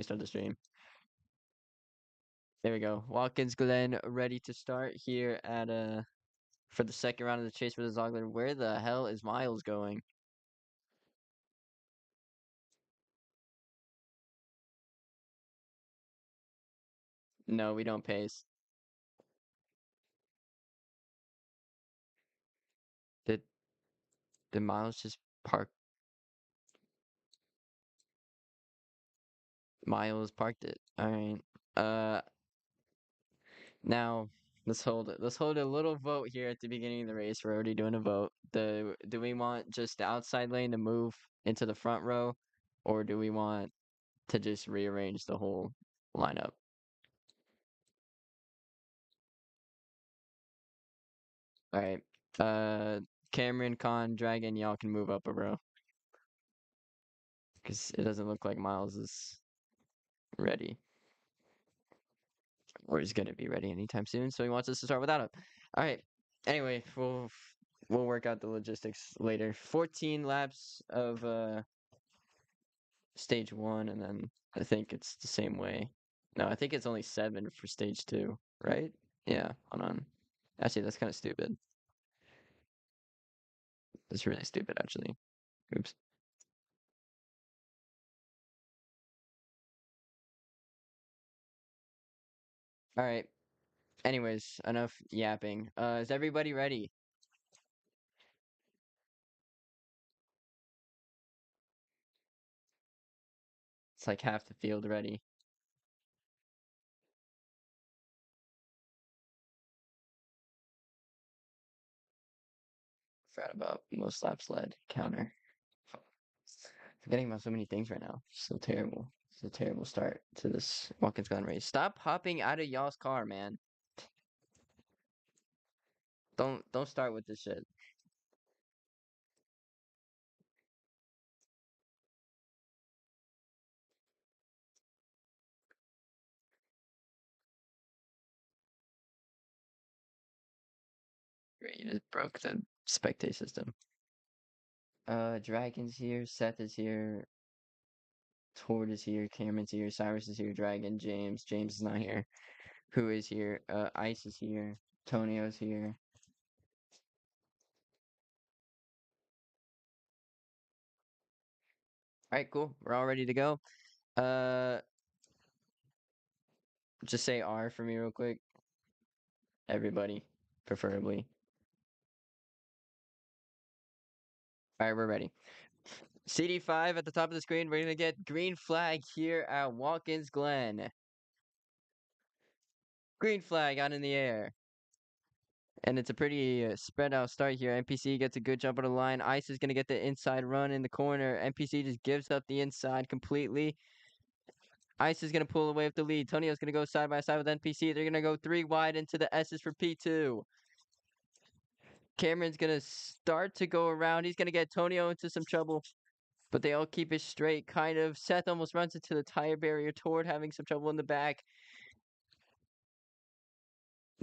Start the stream. There we go. Watkins, Glen, ready to start here at for the second round of the chase for the Zawgler. Where the hell is Miles going? No, we don't pace. Did did Miles just park? Miles parked it. All right. Uh, now let's hold a little vote here at the beginning of the race. We're already doing a vote. Do we want just the outside lane to move into the front row, or do we want to just rearrange the whole lineup? All right. Cameron, Con, Dragon, y'all can move up a row because it doesn't look like Miles is ready or is gonna be ready anytime soon. So he wants us to start without him. All right. Anyway, we'll work out the logistics later. 14 laps of stage one, and then I think it's the same way. No, I think it's only 7 for stage two, right? Yeah. Hold on. Actually, that's kind of stupid. That's really stupid, actually. Oops. All right. Anyways, enough yapping. Is everybody ready? It's like half the field ready. Forgot about most laps led counter. Forgetting about so many things right now. So terrible. It's a terrible start to this Watkins Glen race. Stop hopping out of y'all's car, man. Don't start with this shit. Great, you just broke the spectate system. Dragon's here, Seth is here, Tord is here, Cameron's here, Cyrus is here, Dragon, James is not here. Who is here? Ice is here, Tonio's here. All right, cool. We're all ready to go. Uh, just say R for me real quick. Everybody, preferably. All right, we're ready. CD5 at the top of the screen. We're gonna get green flag here at Watkins Glen. Green flag out in the air. And it's a pretty spread out start here. NPC gets a good jump on the line. Ice is going to get the inside run in the corner. NPC just gives up the inside completely. Ice is going to pull away with the lead. Tonio's going to go side by side with NPC. They're going to go 3 wide into the S's for P2. Cameron's going to start to go around. He's going to get Tonio into some trouble. But they all keep it straight, kind of. Seth almost runs into the tire barrier. Tord having some trouble in the back.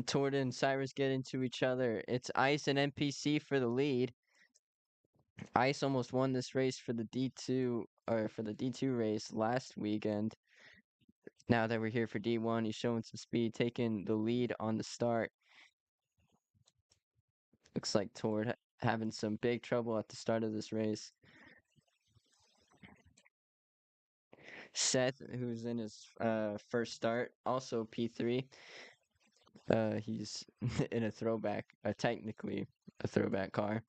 Tord and Cyrus get into each other. It's Ice and NPC for the lead. Ice almost won this race for the D2 or for the D2 race last weekend. Now that we're here for D1, he's showing some speed, taking the lead on the start. Looks like Tord having some big trouble at the start of this race. Seth, who's in his first start, also P3. He's in a throwback, technically a throwback car.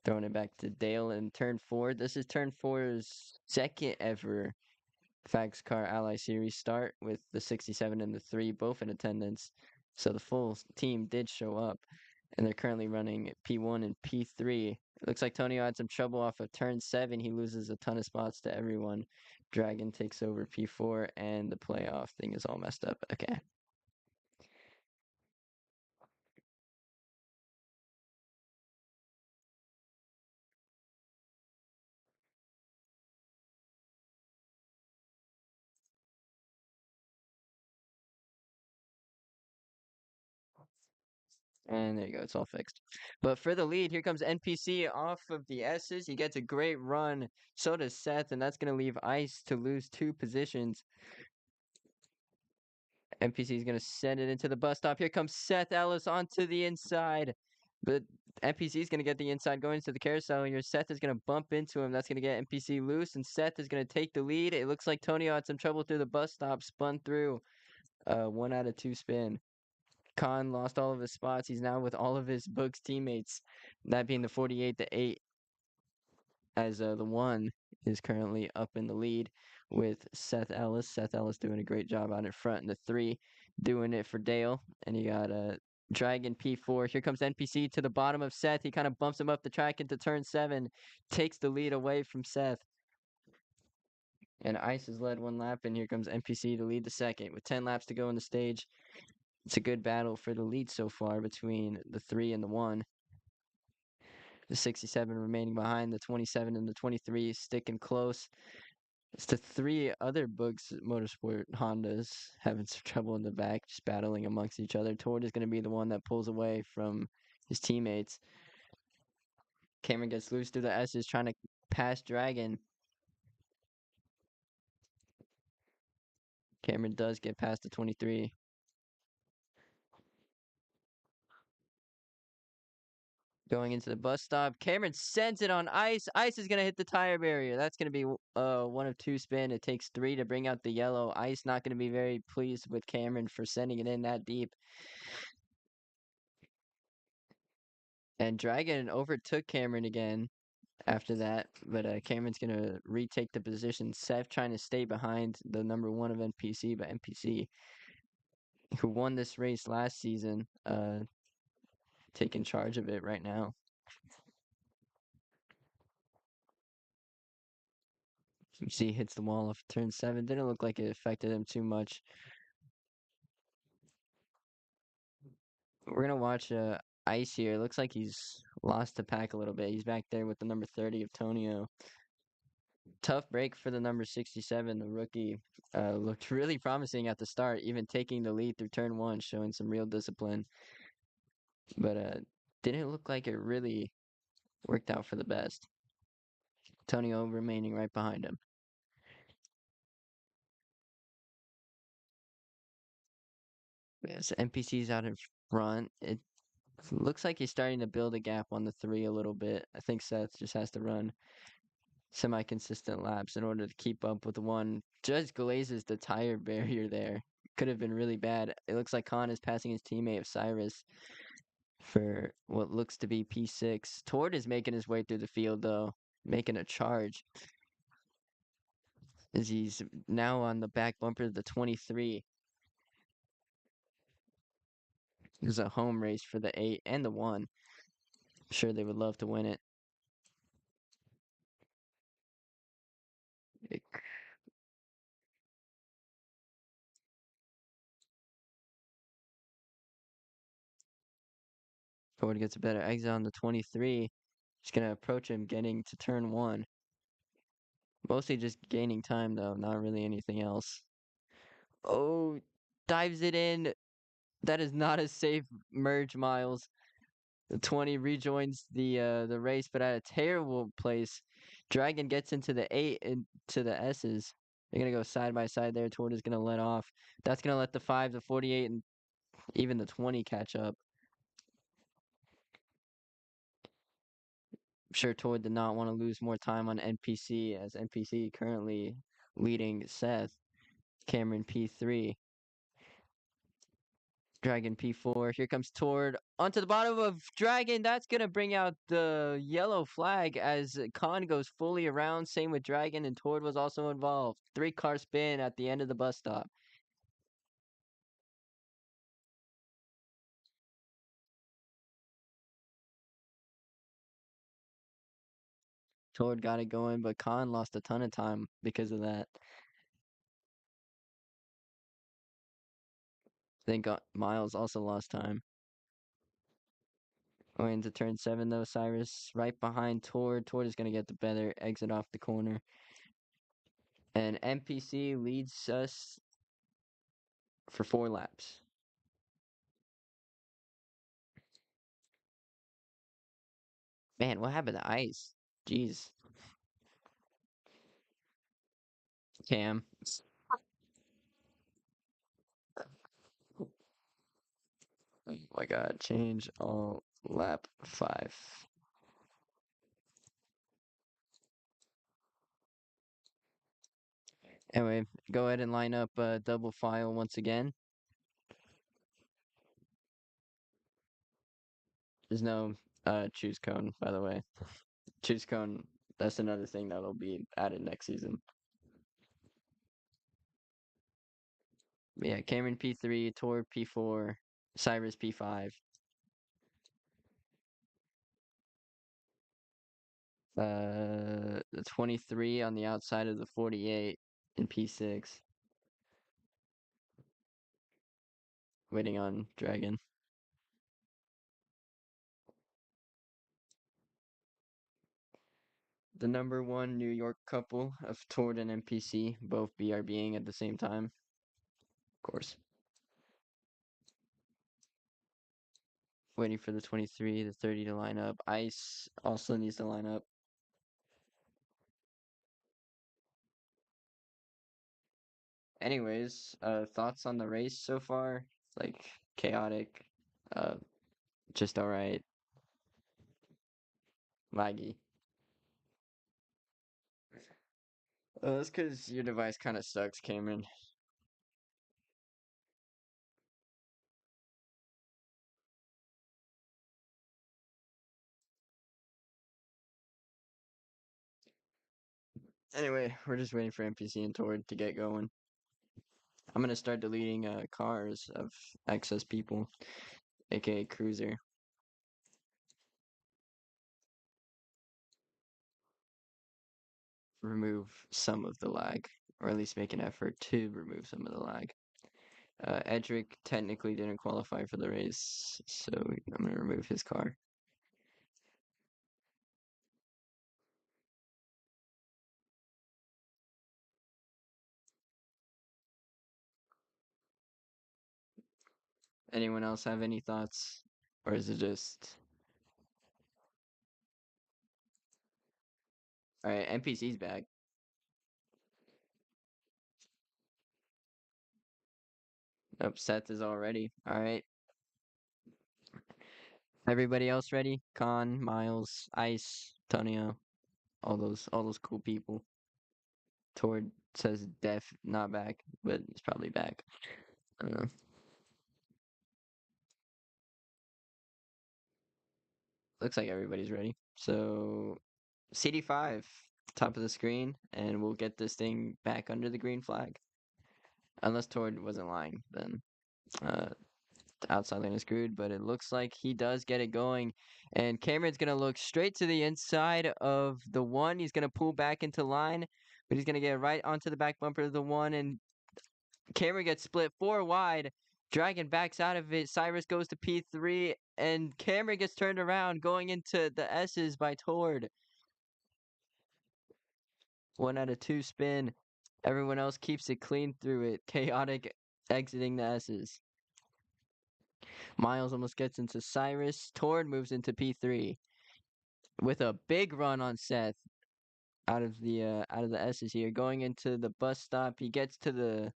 Throwing it back to Dale in turn 4. This is turn 4's second ever FAGSCAR Ally Series start with the 67 and the 3 both in attendance. So the full team did show up, and they're currently running P1 and P3. It looks like Tonio had some trouble off of turn 7. He loses a ton of spots to everyone. Dragon takes over P4, and the playoff thing is all messed up. Okay. And there you go, it's all fixed. But for the lead, here comes NPC off of the S's. He gets a great run. So does Seth, and that's going to leave Ice to lose 2 positions. NPC is going to send it into the bus stop. Here comes Seth Ellis onto the inside. But NPC is going to get the inside going into the carousel here. Seth is going to bump into him. That's going to get NPC loose, and Seth is going to take the lead. It looks like Tonio had some trouble through the bus stop, spun through. 1 out of 2 spin. Khan lost all of his spots. He's now with all of his Boogs teammates, that being the 48 to 8, as the 1 is currently up in the lead with Seth Ellis. Seth Ellis doing a great job out in front, and the 3 doing it for Dale. And you got Dragon P4. Here comes NPC to the bottom of Seth. He kind of bumps him up the track into turn 7, takes the lead away from Seth. And Ice has led 1 lap, and here comes NPC to lead the second with 10 laps to go in the stage. It's a good battle for the lead so far between the 3 and the 1. The 67 remaining behind, the 27 and the 23 sticking close. It's the 3 other Boogs Motorsport Hondas having some trouble in the back, just battling amongst each other. Tord is going to be the one that pulls away from his teammates. Cameron gets loose through the S's, trying to pass Dragon. Cameron does get past the 23. Going into the bus stop, Cameron sends it on Ice. Ice is going to hit the tire barrier. That's going to be 1 of 2 spin. It takes 3 to bring out the yellow. Ice not going to be very pleased with Cameron for sending it in that deep. And Dragon overtook Cameron again after that, but Cameron's going to retake the position. Seth trying to stay behind the number 1 of NPC, but NPC, who won this race last season, taking charge of it right now. You see, hits the wall of turn 7. Didn't look like it affected him too much. We're gonna watch Ice here. Looks like he's lost the pack a little bit. He's back there with the number 30 of Tonio. Tough break for the number 67. The rookie looked really promising at the start, even taking the lead through turn 1, showing some real discipline. But didn't look like it really worked out for the best. Tonio remaining right behind him. Yes, NPC's out in front. It looks like he's starting to build a gap on the 3 a little bit. I think Seth just has to run semi-consistent laps in order to keep up with the 1. Just glazes the tire barrier there. Could have been really bad. It looks like Khan is passing his teammate of Cyrus for what looks to be P6. Tord is making his way through the field, though, making a charge, as he's now on the back bumper of the 23. There's a home race for the 8 and the 1. I'm sure they would love to win it. Ford gets a better exit on the 23. He's going to approach him getting to turn 1. Mostly just gaining time, though, not really anything else. Oh, dives it in. That is not a safe merge, Miles. The 20 rejoins the race, but at a terrible place. Dragon gets into the 8 into the S's. They're going to go side by side there. Tord is going to let off. That's going to let the 5, the 48, and even the 20 catch up. I'm sure Tord did not want to lose more time on NPC, as NPC currently leading Seth. Cameron P3. Dragon P4. Here comes Tord onto the bottom of Dragon. That's going to bring out the yellow flag as Khan goes fully around. Same with Dragon, and Tord was also involved. 3-car spin at the end of the bus stop. Tord got it going, but Khan lost a ton of time because of that. I think Miles also lost time. Going into turn 7, though, Cyrus right behind Tord. Tord is going to get the better exit off the corner. And NPC leads us for 4 laps. Man, what happened to Ice? Jeez. Cam. Oh my god, change all lap 5. Anyway, go ahead and line up double file once again. There's no choose cone, by the way. Choose cone, that's another thing that'll be added next season. But yeah, Cameron P3, Tor P4, Cyrus P5. The 23 on the outside of the 48 in P6. Waiting on Dragon. The number 1 New York couple of Tord and NPC, both BRBing at the same time. Of course. Waiting for the 23, the 30 to line up. Ice also needs to line up. Anyways, thoughts on the race so far? Like chaotic, uh, just alright, laggy. That's because your device kind of sucks, Cameron. Anyway, we're just waiting for NPC and Tord to get going. I'm gonna start deleting cars of excess people, aka Cruiser. Remove some of the lag, or at least make an effort to remove some of the lag. Edric technically didn't qualify for the race, so I'm gonna remove his car. Anyone else have any thoughts? Or is it just alright, NPC's back. Nope, Seth is all ready. Alright. Everybody else ready? Con, Miles, Ice, Tonio, all those cool people. Tord says Def not back, but he's probably back. I don't know. Looks like everybody's ready. So CD5, top of the screen, and we'll get this thing back under the green flag. Unless Tord wasn't lying, then uh, the outside lane is screwed, but it looks like he does get it going. And Cameron's going to look straight to the inside of the 1. He's going to pull back into line, but he's going to get right onto the back bumper of the 1, and Cameron gets split 4 wide. Dragon backs out of it. Cyrus goes to P3, and Cameron gets turned around going into the S's by Tord. 1 out of 2 spin. Everyone else keeps it clean through it. Chaotic exiting the S's. Miles almost gets into Cyrus. Tord moves into P3 with a big run on Seth out of the S's here. Going into the bus stop, he gets to the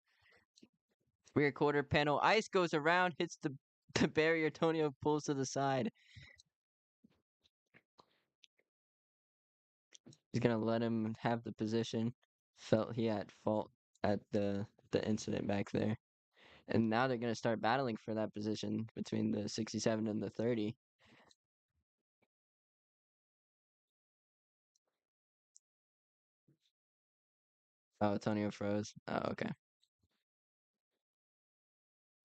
rear quarter panel. Ice goes around, hits the barrier. Tonio pulls to the side. He's gonna let him have the position. Felt he had fault at the incident back there. And now they're gonna start battling for that position between the 67 and the 30. Oh, Antonio froze. Oh, okay.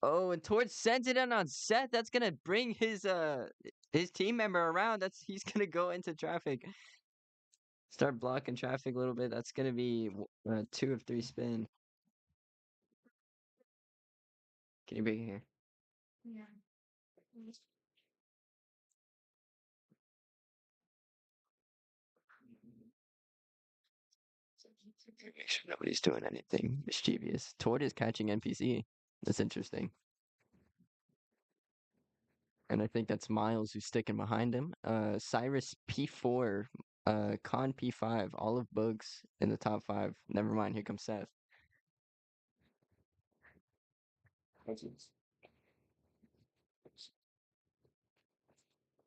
Oh, and Torch sends it in on Seth. That's gonna bring his team member around. He's gonna go into traffic. Start blocking traffic a little bit. That's gonna be 2 of 3 spin. Can you bring it here? Make sure nobody's doing anything mischievous. Tord is catching NPC. That's interesting. And I think that's Miles who's sticking behind him. Cyrus P4, Con P5, all of Boogs in the top 5. Never mind, here comes Seth.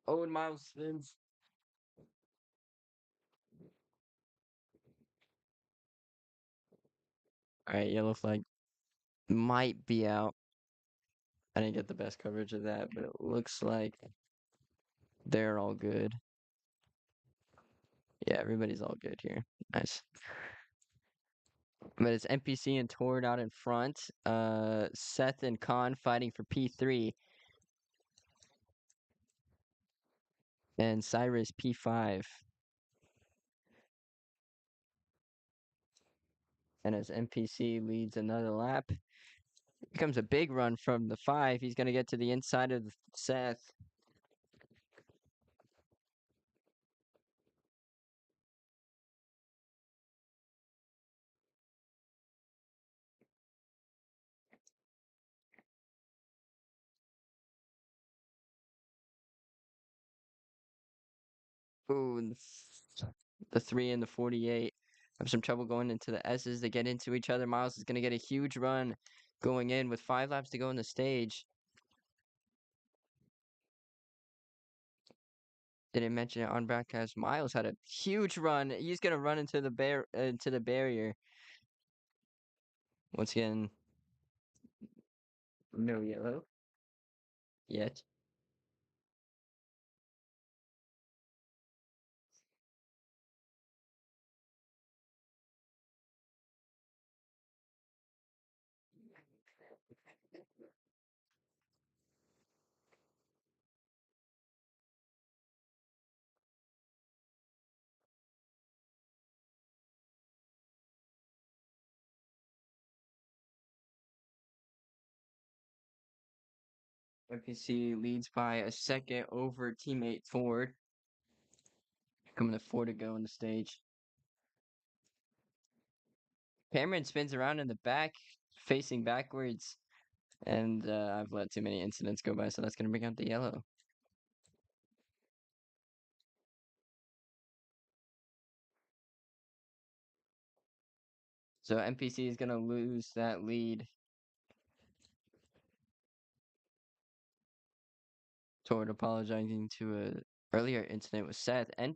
Oh, and Miles spins. Alright, yellow flag might be out. I didn't get the best coverage of that, but it looks like they're all good. Yeah, everybody's all good here. Nice. But it's NPC and Tord out in front. Seth and Khan fighting for P3. And Cyrus P5. And as NPC leads another lap, becomes a big run from the 5. He's going to get to the inside of Seth. Ooh, and the 3 and the 48 have some trouble going into the S's. They get into each other. Miles is going to get a huge run going in with 5 laps to go in the stage. Didn't mention it on broadcast. Miles had a huge run. He's gonna run into the barrier. Once again, no yellow yet. NPC leads by a second over teammate Ford. Coming to 4 to go in the stage. Cameron spins around in the back, facing backwards, and I've let too many incidents go by, so that's gonna bring out the yellow. So NPC is gonna lose that lead toward apologizing to a earlier incident with Seth and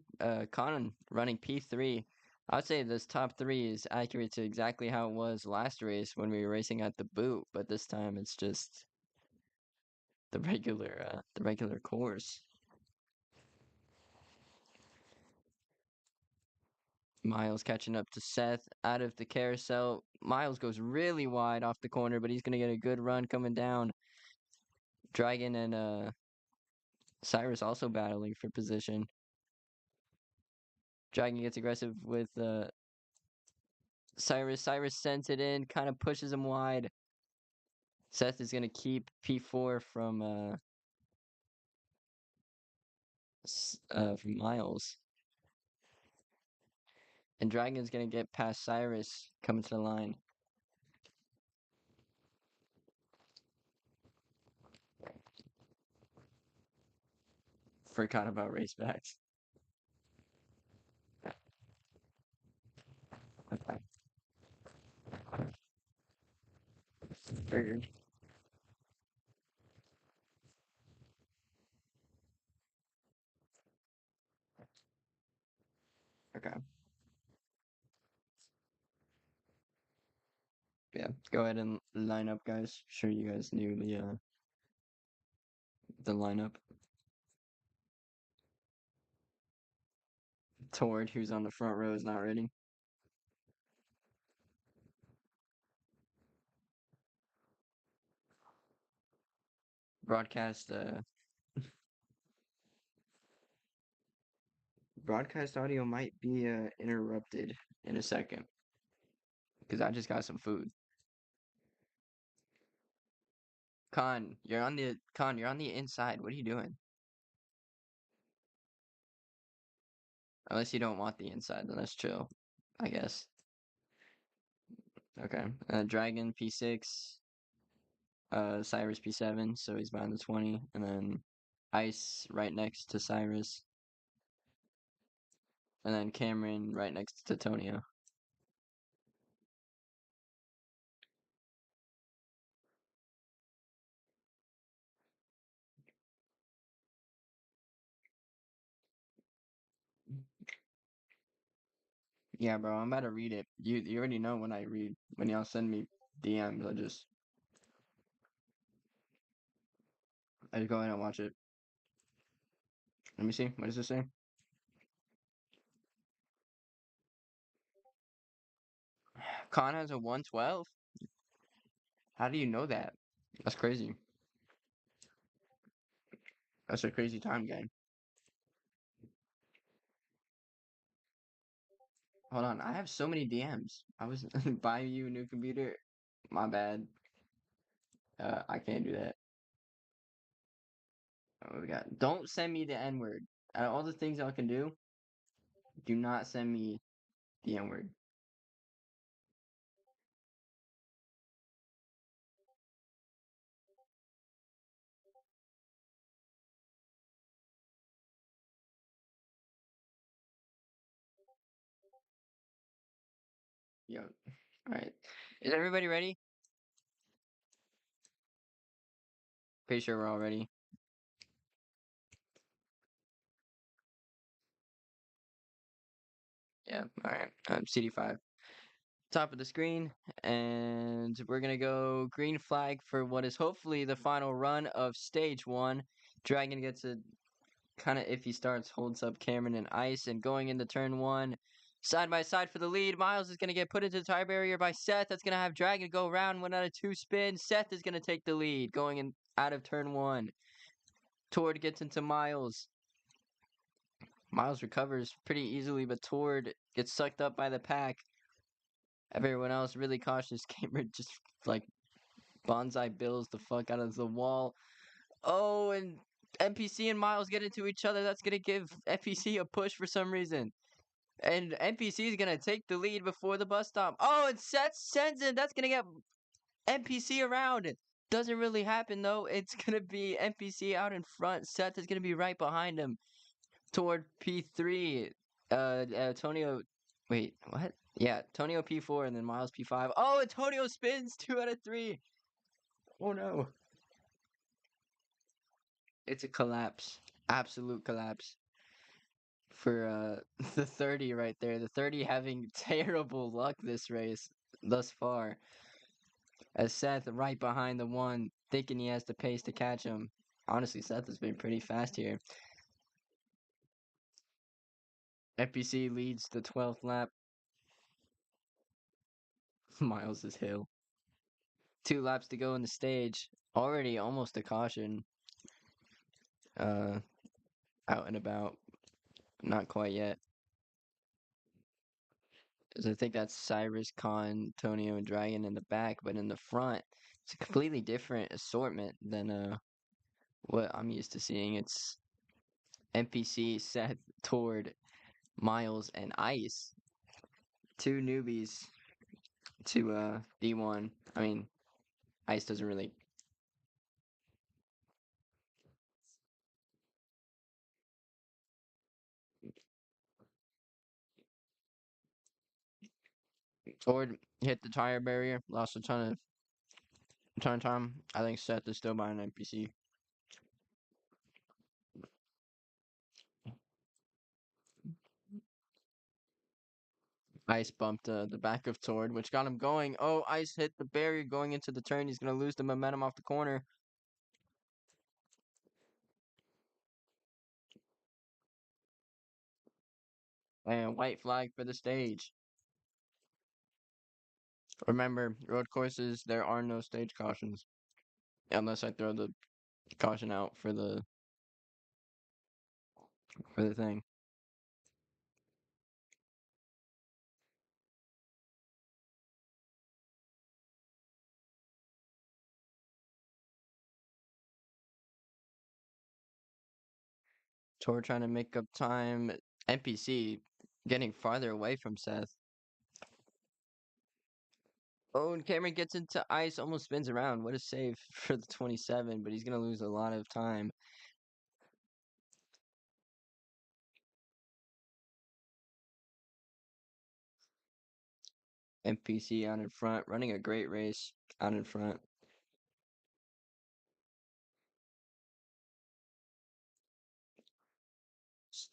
Conan running P3. I would say this top 3 is accurate to exactly how it was last race when we were racing at the boot, but this time it's just the regular course. Miles catching up to Seth out of the carousel. Miles goes really wide off the corner, but he's gonna get a good run coming down. Dragon and Cyrus also battling for position. Dragon gets aggressive with Cyrus. Cyrus sends it in, kind of pushes him wide. Seth is gonna keep P4 from Miles. And Dragon's gonna get past Cyrus coming to the line. Forgot about racebacks. Figured. Okay. Yeah, go ahead and line up, guys. Sure, you guys knew the lineup. Tord, who's on the front row, is not ready. Broadcast broadcast audio might be interrupted in a second because I just got some food. Con, you're on the inside. What are you doing? Unless you don't want the inside, then that's chill, I guess. Okay. Dragon P6, Cyrus P7, so he's behind the 20, and then Ice right next to Cyrus, and then Cameron right next to Tonio. Yeah, bro, I'm about to read it. You already know when I read. When y'all send me DMs, I just go ahead and watch it. Let me see. What does it say? Khan has a 112. How do you know that? That's crazy. That's a crazy time game. Hold on, I have so many DMs. I was buying you a new computer. My bad. I can't do that. What we got? Don't send me the N word. Out of all the things y'all can do not send me the N word. Yo. All right. Is everybody ready? Pretty sure we're all ready. Yeah. All right. CD5. Top of the screen, and we're gonna go green flag for what is hopefully the final run of stage one. Dragon gets a kind of iffy starts, holds up Cameron and Ice, and going into turn one, side by side for the lead. Miles is gonna get put into the tire barrier by Seth. That's gonna have Dragon go around 1 out of 2 spins. Seth is gonna take the lead going in out of turn one. Tord gets into Miles. Miles recovers pretty easily, but Tord gets sucked up by the pack. Everyone else really cautious. Cameron just like bonsai bills the fuck out of the wall. Oh, and NPC and Miles get into each other. That's gonna give NPC a push for some reason. And NPC is gonna take the lead before the bus stop. Oh, and Seth sends it. That's gonna get NPC around. Doesn't really happen though. It's gonna be NPC out in front. Seth is gonna be right behind him toward P3. Tonio. Wait, what? Yeah, Tonio P4 and then Miles P5. Oh, Antonio spins 2 out of 3. Oh no. It's a collapse. Absolute collapse for the 30 right there. The 30 having terrible luck this race thus far. As Seth right behind the one, thinking he has the pace to catch him. Honestly, Seth has been pretty fast here. FPC leads the 12th lap. Miles is hill. 2 laps to go in the stage. Already almost a caution. Uh, Out and about. Not quite yet. As I think that's Cyrus, Khan, Tonio, and Dragon in the back, but in the front, it's a completely different assortment than what I'm used to seeing. It's NPC, Seth, Tord, Miles, and Ice. 2 newbies to D1. I mean, Ice doesn't really. Tord hit the tire barrier, lost a ton of time. I think Seth is still behind NPC. Ice bumped the back of Tord, which got him going. Oh, Ice hit the barrier going into the turn. He's going to lose the momentum off the corner. And white flag for the stage. Remember, road courses, there are no stage cautions. Unless I throw the caution out for the thing. So we're trying to make up time. NPC getting farther away from Seth. Oh, and Cameron gets into ice, almost spins around. What a save for the 27, but he's going to lose a lot of time. NPC out in front, running a great race out in front.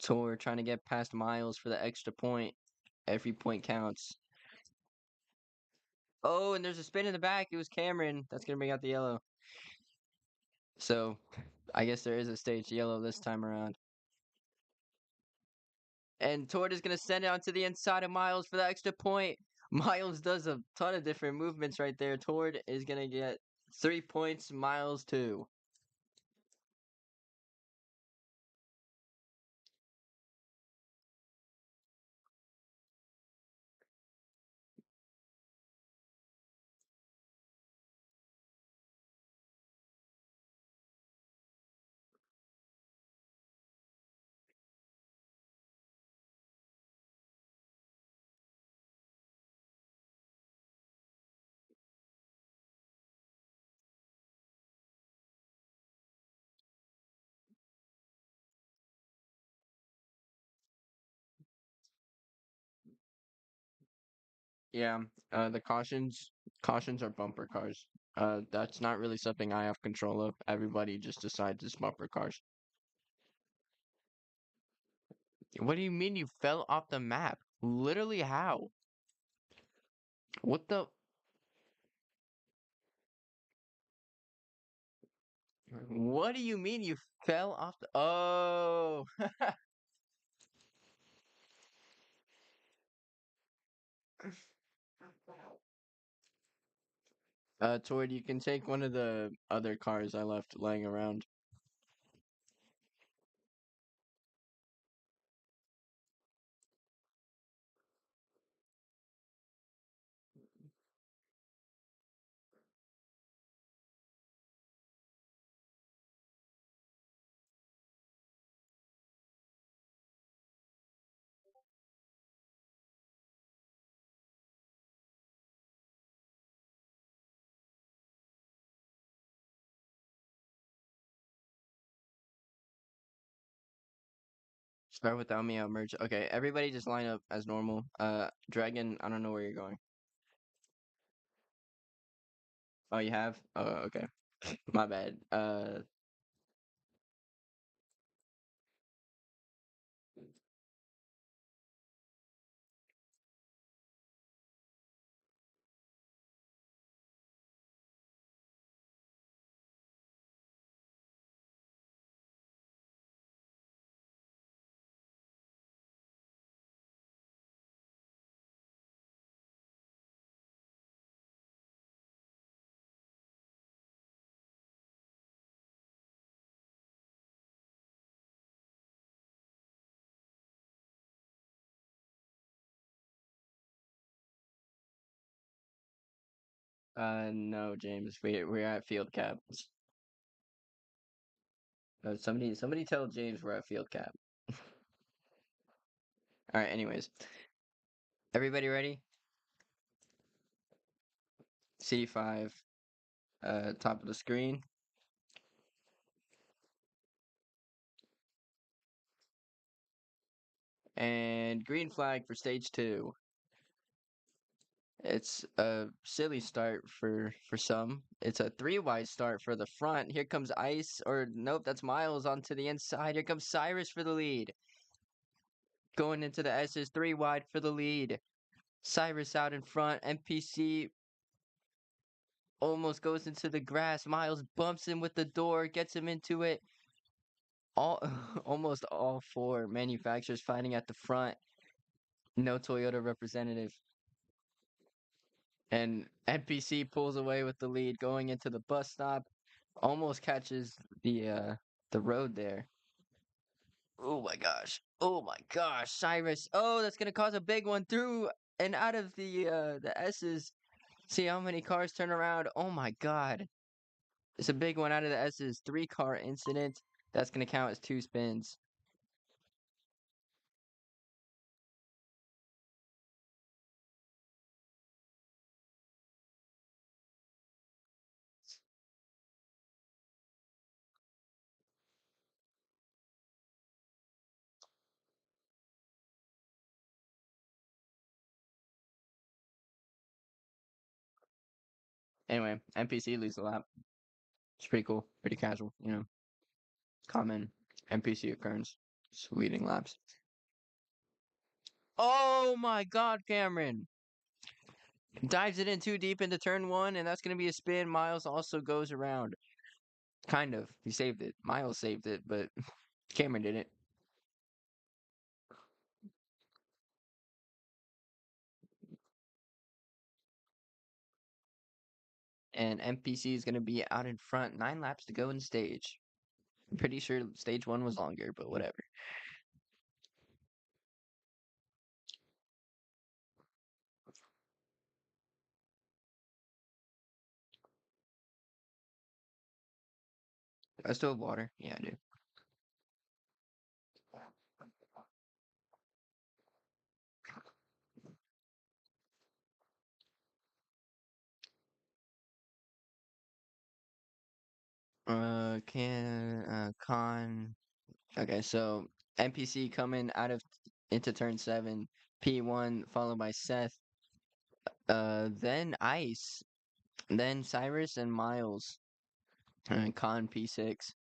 Tor trying to get past Miles for the extra point. Every point counts. Oh, and there's a spin in the back. It was Cameron. That's gonna bring out the yellow. So, I guess there is a stage yellow this time around. And Tord is gonna send it onto the inside of Miles for the extra point. Miles does a ton of different movements right there. Tord is gonna get 3 points. Miles 2. Yeah, the cautions are bumper cars. That's not really something I have control of. Everybody just decides it's bumper cars. What do you mean you fell off the map? Literally how? What the? What do you mean you fell off the? Oh, Tord, you can take one of the other cars I left laying around. Start without me, I'll merge. Okay, everybody just line up as normal. Dragon, I don't know where you're going. Oh, you have? Oh, okay. My bad. No, James. We're at field cap. Somebody tell James we're at field cap. All right. Anyways, everybody ready? C5, top of the screen, and green flag for stage 2. It's a silly start for some. It's a 3 wide start for the front. Here comes Ice, or nope, that's Miles onto the inside. Here comes Cyrus for the lead. Going into the S's, 3 wide for the lead. Cyrus out in front. NPC almost goes into the grass. Miles bumps him with the door, gets him into it. All almost all 4 manufacturers fighting at the front. No Toyota representative. And NPC pulls away with the lead going into the bus stop. Almost catches the road there. Oh my gosh. Oh my gosh. Cyrus. Oh, that's gonna cause a big one through and out of the S's. See how many cars turn around. Oh my god. It's a big one out of the S's. 3-car incident. That's gonna count as 2 spins. Anyway, NPC leads the lap. It's pretty cool, pretty casual, common NPC occurrence. Just leading laps. Oh my God, Cameron! Dives it in too deep into turn one, and that's going to be a spin. Miles also goes around. Kind of. He saved it. Miles saved it, but Cameron didn't. And NPC is going to be out in front. 9 laps to go in stage. I'm pretty sure stage one was longer, but whatever. I still have water. Yeah, I do. Con. Okay, so NPC coming out of into turn 7. P1 followed by Seth. Then Ice. Then Cyrus and Miles. And Con P6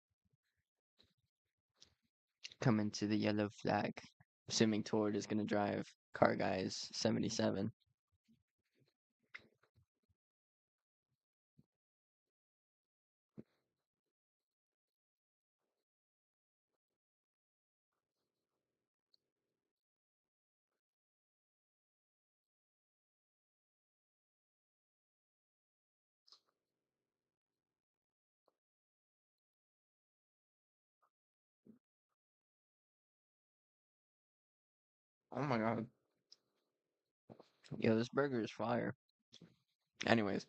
coming to the yellow flag. Assuming Tord is gonna drive Car Guys 77. Oh my God. Yo, this burger is fire. Anyways,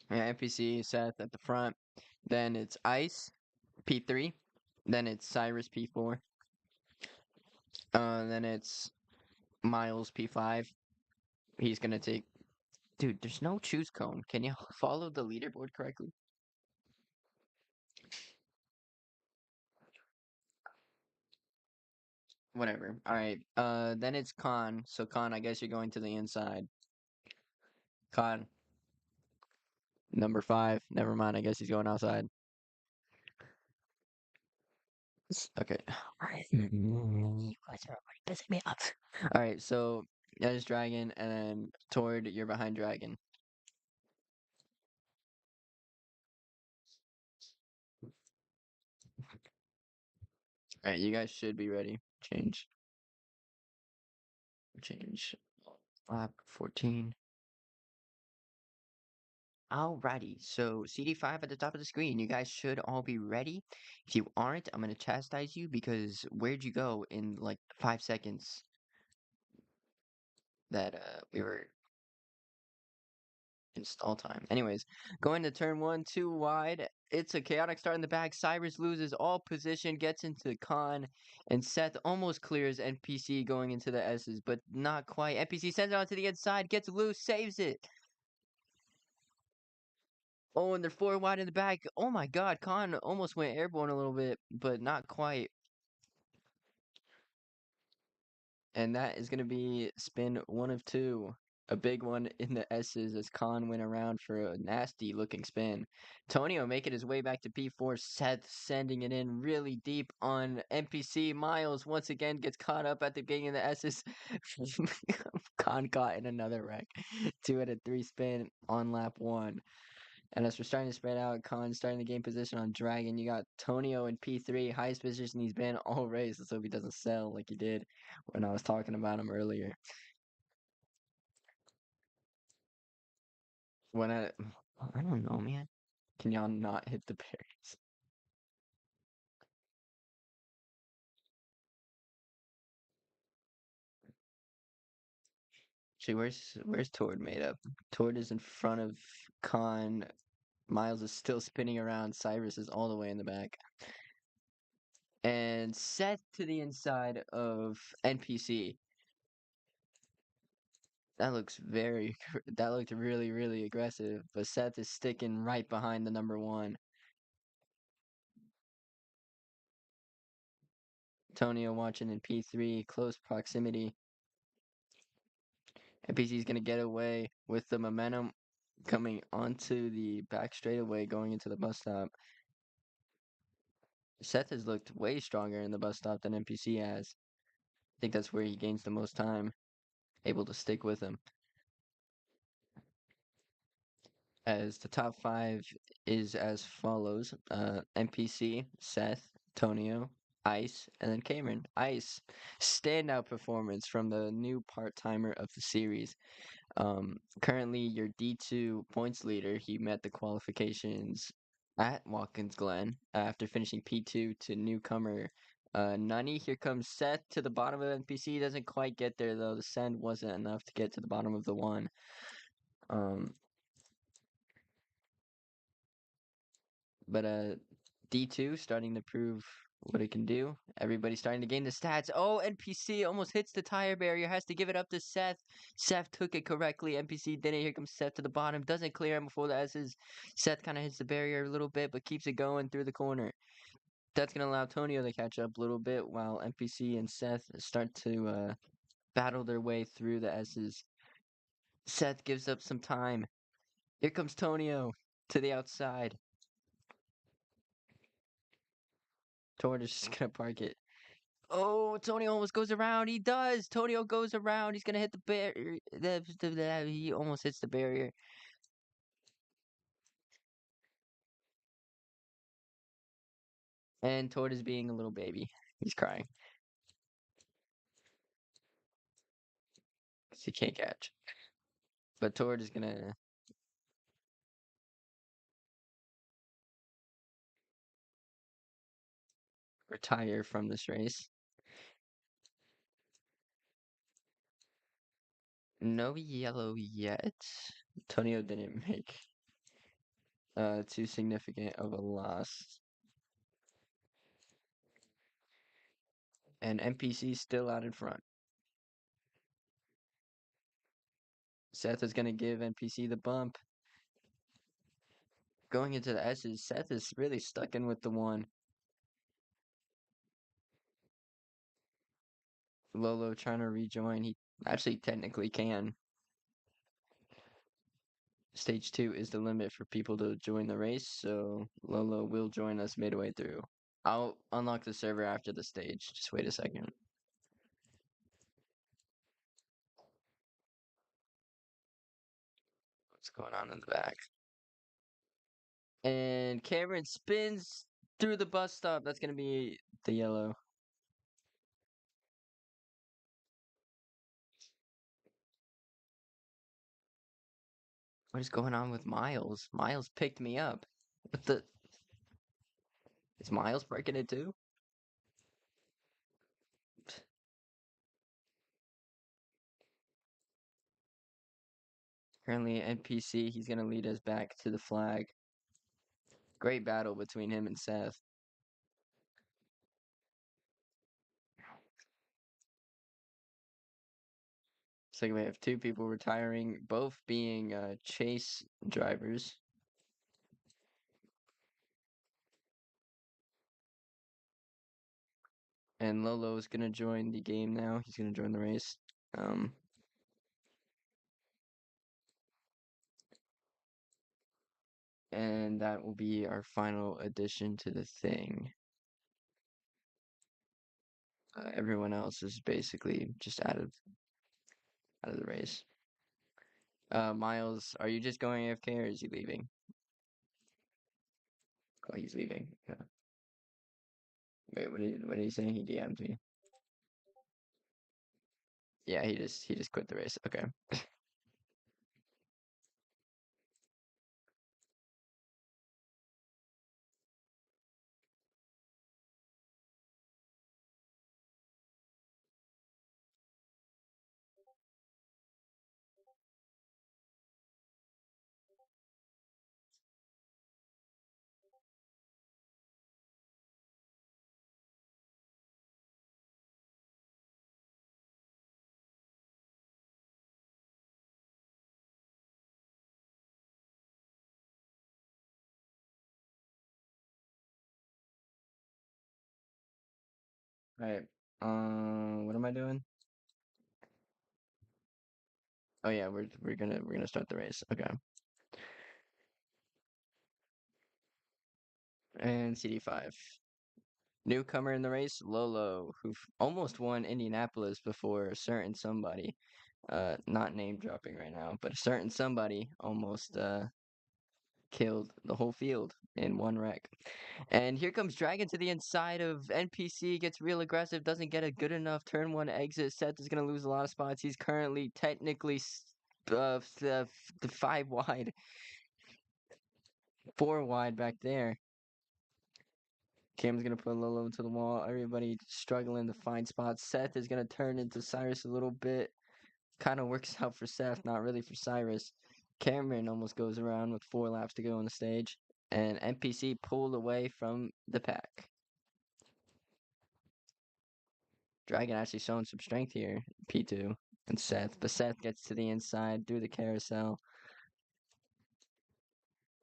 yeah, NPC Seth at the front. Then it's Ice P3. Then it's Cyrus P4. Then it's Miles P5. He's gonna take. Dude, there's no choose cone. Can you follow the leaderboard correctly? Whatever. All right. Then it's Con. So Con, I guess you're going to the inside. Con, number 5. Never mind. I guess he's going outside. Okay. Pissing me off. All right. So that is Dragon, and then Tord, you're behind Dragon. All right. You guys should be ready. Change. Change. Lap 14. Alrighty, so CD5 at the top of the screen. You guys should all be ready. If you aren't, I'm gonna chastise you because where'd you go in like 5 seconds that we were in stall time? Anyways, going to turn one, too wide. It's a chaotic start in the back. Cyrus loses all position, gets into Con, and Seth almost clears NPC going into the S's, but not quite. NPC sends it onto the inside, gets loose, saves it. Oh, and they're 4 wide in the back. Oh my God, Khan almost went airborne a little bit, but not quite. And that is going to be spin 1 of 2. A big one in the S's as Khan went around for a nasty looking spin. Tonio making his way back to P4. Seth sending it in really deep on NPC. Miles once again gets caught up at the beginning of the S's. Khan caught in another wreck. 2 out of 3 spin on lap 1. And as we're starting to spread out, Khan starting to gain position on Dragon. You got Tonio in P3, highest position he's been all race. Let's hope he doesn't sell like he did when I was talking about him earlier. When I don't know, man. Can y'all not hit the berries? Actually, where's Tord made up? Tord is in front of Khan. Miles is still spinning around. Cyrus is all the way in the back. And Seth to the inside of NPC. That looks that looked really, really aggressive. But Seth is sticking right behind the number 1. Tonio watching in P3, close proximity. NPC is going to get away with the momentum coming onto the back straightaway going into the bus stop. Seth has looked way stronger in the bus stop than NPC has. I think that's where he gains the most time, able to stick with him. As the top 5 is as follows: NPC, Seth, Tonio, Ice, and then Cameron. Ice, standout performance from the new part-timer of the series. Currently your D2 points leader. He met the qualifications at Watkins Glen after finishing P2 to newcomer Nani. Here comes Seth to the bottom of NPC. Doesn't quite get there though. The send wasn't enough to get to the bottom of the one. But D2 starting to prove what it can do. Everybody's starting to gain the stats. Oh, NPC almost hits the tire barrier. Has to give it up to Seth. Seth took it correctly. NPC didn't. Here comes Seth to the bottom. Doesn't clear him before the S's. Seth kind of hits the barrier a little bit, but keeps it going through the corner. That's going to allow Tonio to catch up a little bit while NPC and Seth start to battle their way through the S's. Seth gives up some time. Here comes Tonio to the outside. Tortoise is just going to park it. Oh, Tony almost goes around. He does. Tonio goes around. He's gonna hit the barrier. He almost hits the barrier. And Tord is being a little baby. He's crying because he can't catch. But Tord is gonna retire from this race. No yellow yet. Tonio didn't make too significant of a loss. And NPC still out in front. Seth is gonna give NPC the bump. Going into the S's, Seth is really stuck in with the one. Lolo trying to rejoin. He actually technically can. Stage 2 is the limit for people to join the race, so Lolo will join us midway through. I'll unlock the server after the stage. Just wait a second. What's going on in the back? And Cameron spins through the bus stop. That's going to be the yellow. What is going on with Miles? Miles picked me up. What the? Is Miles breaking it too? Currently NPC, he's going to lead us back to the flag. Great battle between him and Seth. So we have 2 people retiring, both being chase drivers. And Lolo is gonna join the game now. He's gonna join the race. And that will be our final addition to the thing. Everyone else is basically just out of the race. Miles, are you just going AFK or is he leaving? Oh, he's leaving. Yeah. Wait, what are you saying? He DM'd me. Yeah, he just quit the race. Okay. All right. What am I doing? Oh yeah, we're gonna start the race. Okay. And CD5. Newcomer in the race, Lolo, who almost won Indianapolis before a certain somebody, not name dropping right now, but a certain somebody almost killed the whole field in one wreck. And here comes Dragon to the inside of NPC, gets real aggressive, doesn't get a good enough turn one exit. Seth is going to lose a lot of spots. He's currently technically the 5 wide, 4 wide back there. Cam's going to put Lolo into the wall. Everybody struggling to find spots. Seth is going to turn into Cyrus a little bit. Kind of works out for Seth, not really for Cyrus. Cameron almost goes around with 4 laps to go on the stage. And NPC pulled away from the pack. Dragon actually showing some strength here, P2 and Seth. But Seth gets to the inside through the carousel.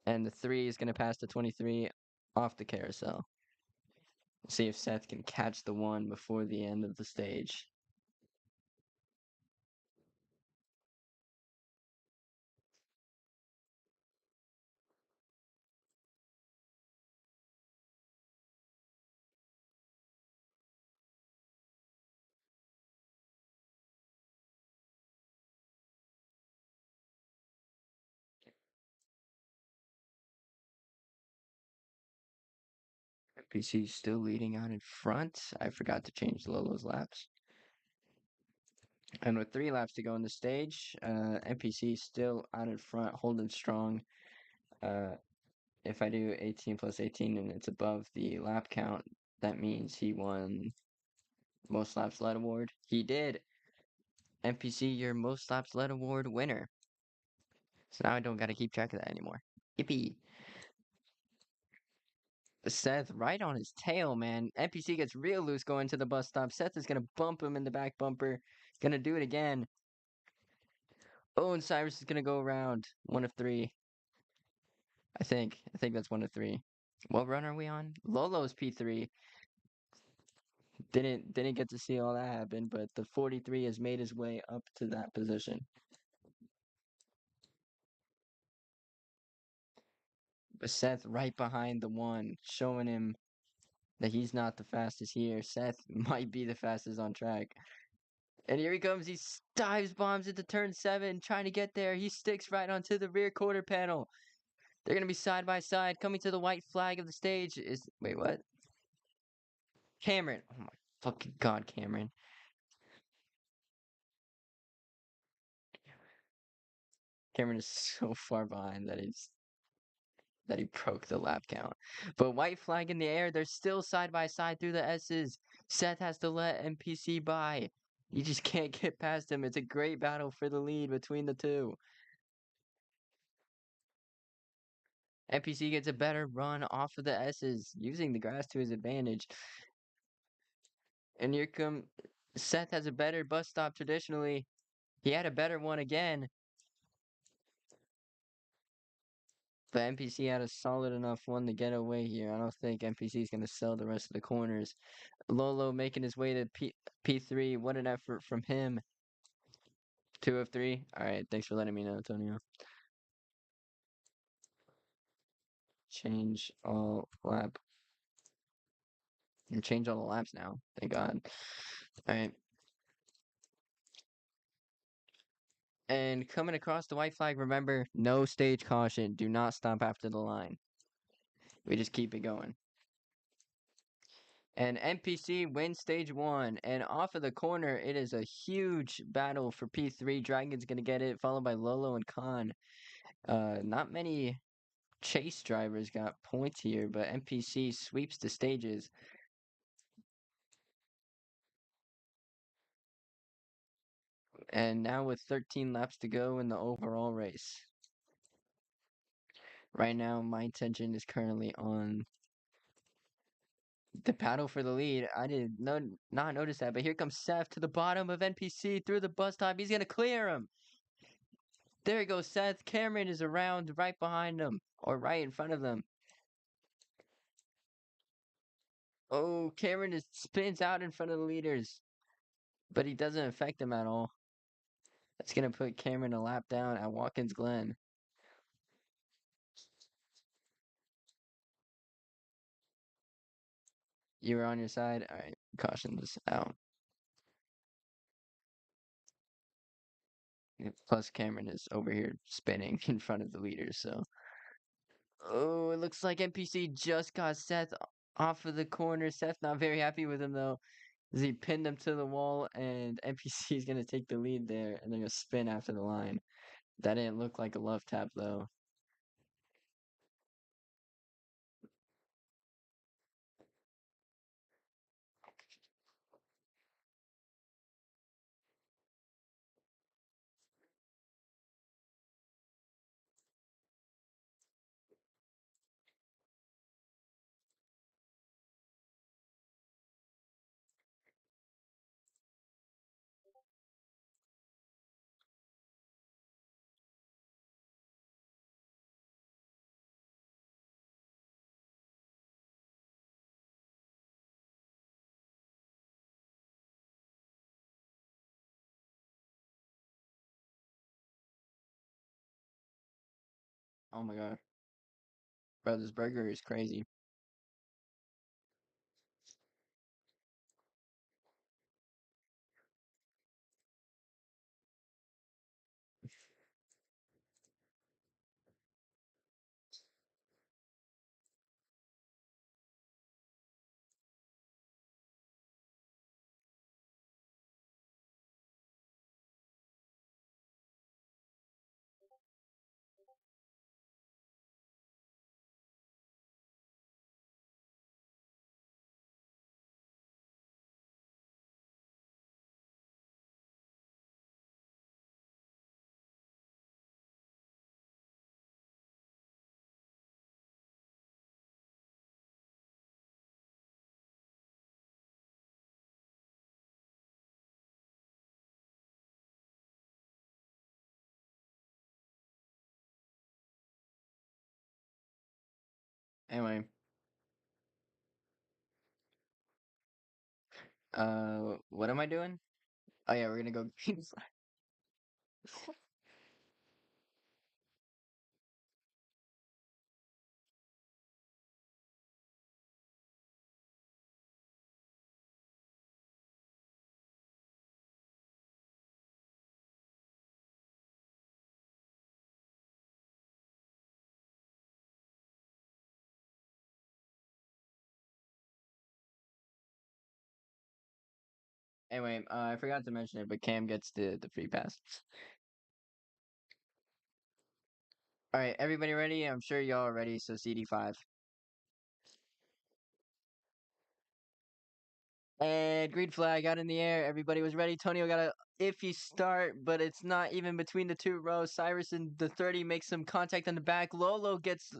And the 3 is going to pass the 23 off the carousel. See if Seth can catch the 1 before the end of the stage. NPC still leading out in front. I forgot to change Lolo's laps. And with 3 laps to go on the stage, NPC still out in front, holding strong. If I do 18 plus 18 and it's above the lap count, that means he won most laps led award. He did. NPC, your most laps led award winner. So now I don't got to keep track of that anymore. Yippee. Seth right on his tail, man. NPC gets real loose going to the bus stop. Seth is going to bump him in the back bumper. Going to do it again. Oh, and Cyrus is going to go around. 1 of 3. I think that's 1 of 3. What run are we on? Lolo's P3. Didn't get to see all that happen, but the 43 has made his way up to that position. But Seth right behind the 1, showing him that he's not the fastest here. Seth might be the fastest on track. And here he comes. He dives bombs into turn 7, trying to get there. He sticks right onto the rear quarter panel. They're going to be side by side, coming to the white flag of the stage. Wait, what? Cameron. Oh my fucking god, Cameron. Cameron is so far behind that he broke the lap count. But white flag in the air. They're still side by side through the S's. Seth has to let NPC by. You just can't get past him. It's a great battle for the lead between the two. NPC gets a better run off of the S's, using the grass to his advantage. And here come Seth has a better bus stop traditionally. He had a better one again. But NPC had a solid enough one to get away here. I don't think NPC is going to sell the rest of the corners. Lolo making his way to P3. What an effort from him. 2 of 3. All right, thanks for letting me know, Antonio. Change all lap. And change all the laps now. Thank God. All right. And coming across the white flag, remember, no stage caution. Do not stop after the line. We just keep it going. And NPC wins stage 1. And off of the corner, it is a huge battle for P3. Dragon's going to get it, followed by Lolo and Khan. Not many chase drivers got points here, but NPC sweeps the stages. And now with 13 laps to go in the overall race. Right now, my attention is currently on the battle for the lead. I did not notice that, but here comes Seth to the bottom of NPC through the bus stop. He's gonna clear him. There he goes, Seth. Cameron is around right behind him, or right in front of them. Oh, Cameron spins out in front of the leaders, but he doesn't affect them at all. It's gonna put Cameron a lap down at Watkins Glen. You were on your side. All right, caution this out. Yeah, plus, Cameron is over here spinning in front of the leaders. So, oh, it looks like NPC just got Seth off of the corner. Seth not very happy with him though, as he pinned him to the wall, and NPC is gonna take the lead there, and they're gonna spin after the line. That didn't look like a love tap though. Oh my god, bro, this burger is crazy. Anyway, what am I doing? Oh yeah, we're gonna go. Anyway, I forgot to mention it, but Cam gets the free pass. All right, everybody ready? I'm sure y'all are ready. So CD5. And green flag out in the air. Everybody was ready. Tonio got a iffy start, but it's not even between the two rows. Cyrus in the 30 makes some contact on the back. Lolo gets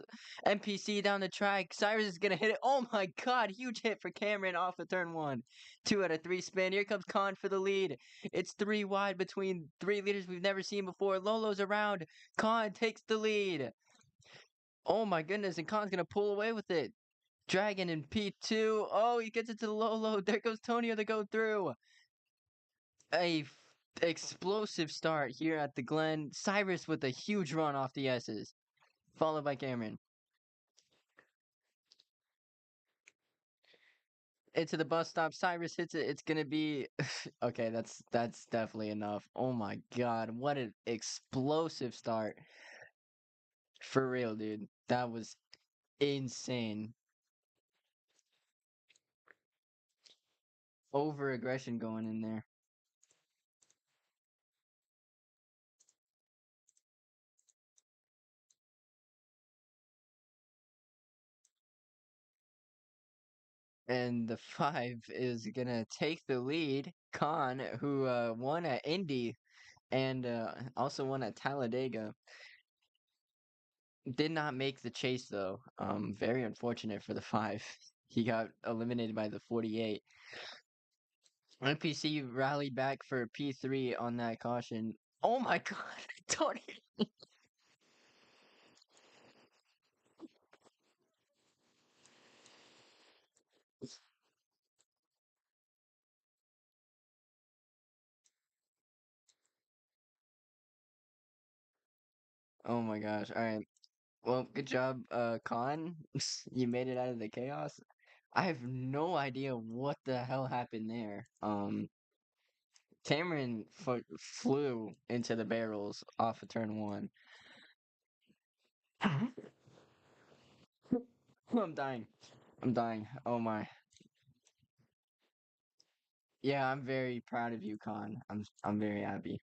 NPC down the track. Cyrus is gonna hit it. Oh my god, huge hit for Cameron off of turn one. 2 out of 3 spin. Here comes Khan for the lead. It's 3 wide between 3 leaders we've never seen before. Lolo's around. Khan takes the lead. Oh my goodness, and Khan's gonna pull away with it. Dragon in P2. Oh, he gets it to the low low. There goes Tonio to go through. Explosive start here at the Glen. Cyrus with a huge run off the S's, followed by Cameron. Into the bus stop. Cyrus hits it. It's gonna be okay. That's definitely enough. Oh my god, what an explosive start for real, dude. That was insane. Over aggression going in there. And the 5 is gonna take the lead. Khan, who won at Indy and also won at Talladega, did not make the chase though. Very unfortunate for the 5. He got eliminated by the 48. NPC rallied back for P3 on that caution. Oh my god, Tony! Oh my gosh. All right. Well, good job, Khan. You made it out of the chaos. I have no idea what the hell happened there. Cameron flew into the barrels off of turn one. I'm dying. I'm dying. Oh my. Yeah, I'm very proud of you, Khan. I'm very happy.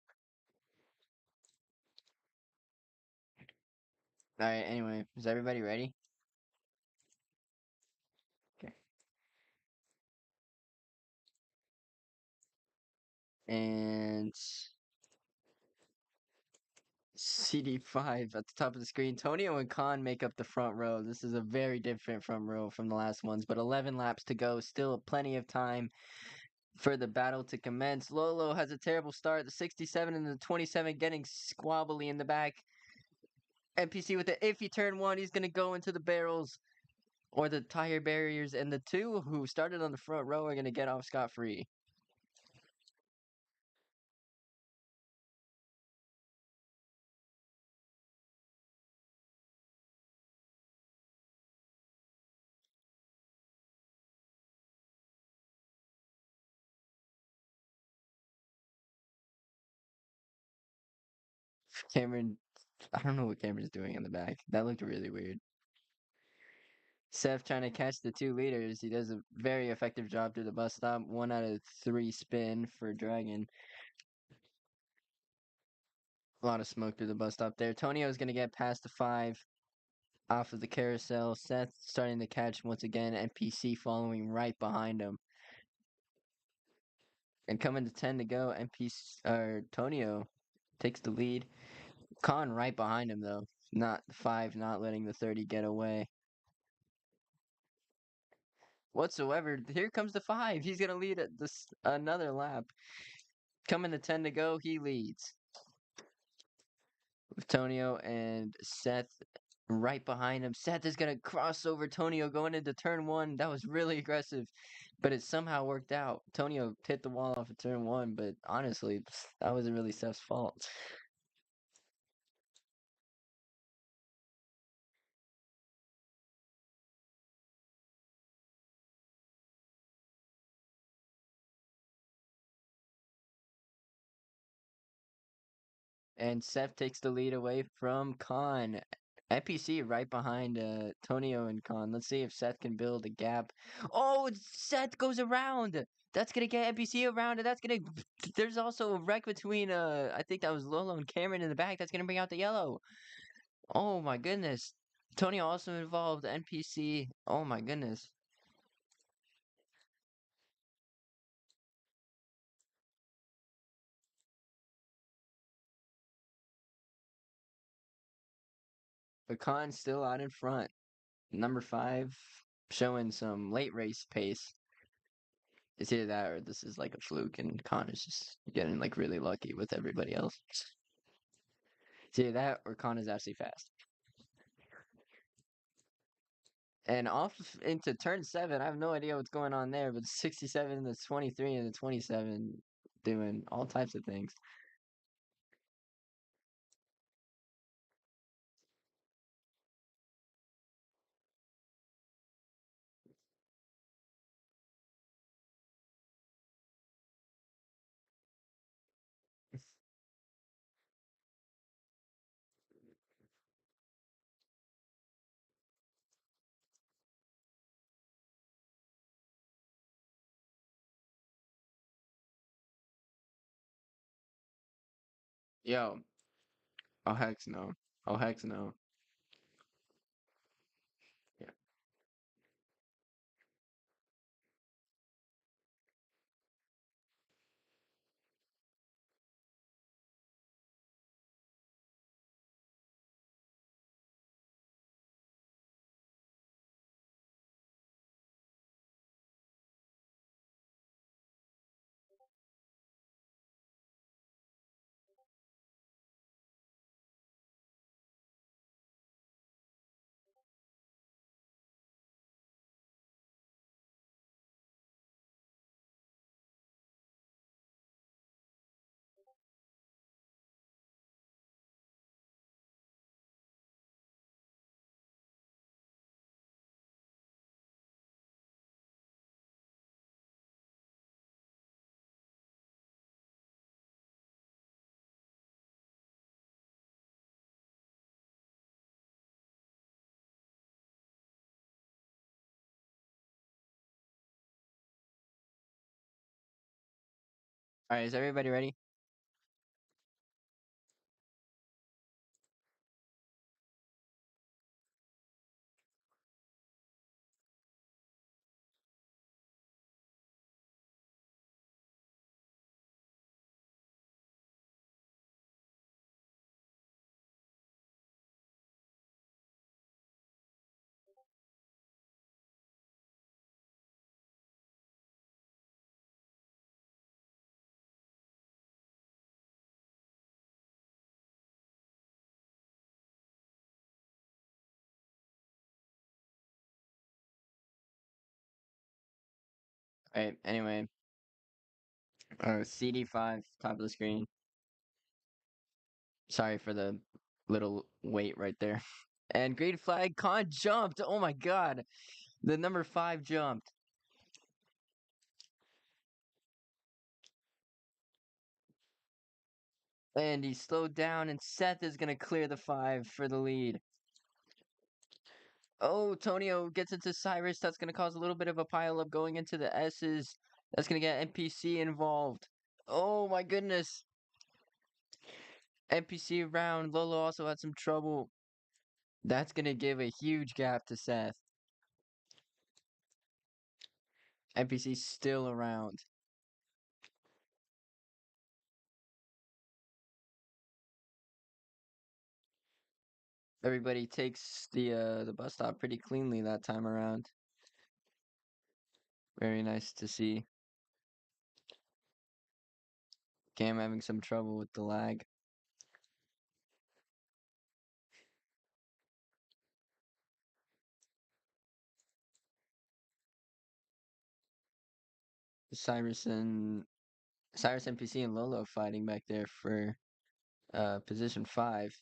All right. Anyway, is everybody ready? Okay. And CD5 at the top of the screen. Tonio and Khan make up the front row. This is a very different front row from the last ones, but 11 laps to go. Still plenty of time for the battle to commence. Lolo has a terrible start. The 67 and the 27 getting squabbly in the back. NPC with the iffy turn one. He's going to go into the barrels or the tire barriers, and the two who started on the front row are going to get off scot-free. Cameron, I don't know what Cameron's doing in the back. That looked really weird. Seth trying to catch the two leaders. He does a very effective job through the bus stop. 1 out of 3 spin for Dragon. A lot of smoke through the bus stop there. Tonio's going to get past the 5 off of the carousel. Seth starting to catch once again. NPC following right behind him. And coming to 10 to go, Tonio takes the lead. Khan right behind him though. Not the 5, not letting the 30 get away whatsoever. Here comes the 5. He's gonna lead at this another lap. Coming to 10 to go, he leads. With Tonio and Seth right behind him. Seth is gonna cross over Tonio going into turn one. That was really aggressive, but it somehow worked out. Tonio hit the wall off of turn one, but honestly, that wasn't really Seth's fault. And Seth takes the lead away from Khan. NPC right behind Tonio and Khan. Let's see if Seth can build a gap. Oh, Seth goes around. That's gonna get NPC around, and that's gonna. There's also a wreck between I think that was Lolo and Cameron in the back. That's gonna bring out the yellow. Oh my goodness. Tonio also involved NPC. Oh my goodness. But Khan's still out in front. Number 5 showing some late race pace. It's either that or this is like a fluke and Khan is just getting like really lucky with everybody else. It's either that or Khan is actually fast. And off into turn 7, I have no idea what's going on there, but the 67, the 23, and the 27 doing all types of things. Yo, oh heck no. Oh heck no. Yeah. All right, is everybody ready? All right. Anyway, CD5, top of the screen. Sorry for the little wait right there. And green flag, Khan jumped. Oh my god. The number 5 jumped. And he slowed down, and Seth is going to clear the 5 for the lead. Oh, Tonio gets into Cyrus. That's going to cause a little bit of a pileup going into the S's. That's going to get NPC involved. Oh my goodness. NPC around. Lolo also had some trouble. That's going to give a huge gap to Seth. NPC still around. Everybody takes the bus stop pretty cleanly that time around. Very nice to see. Cam having some trouble with the lag. Cyrus NPC and Lolo fighting back there for position 5.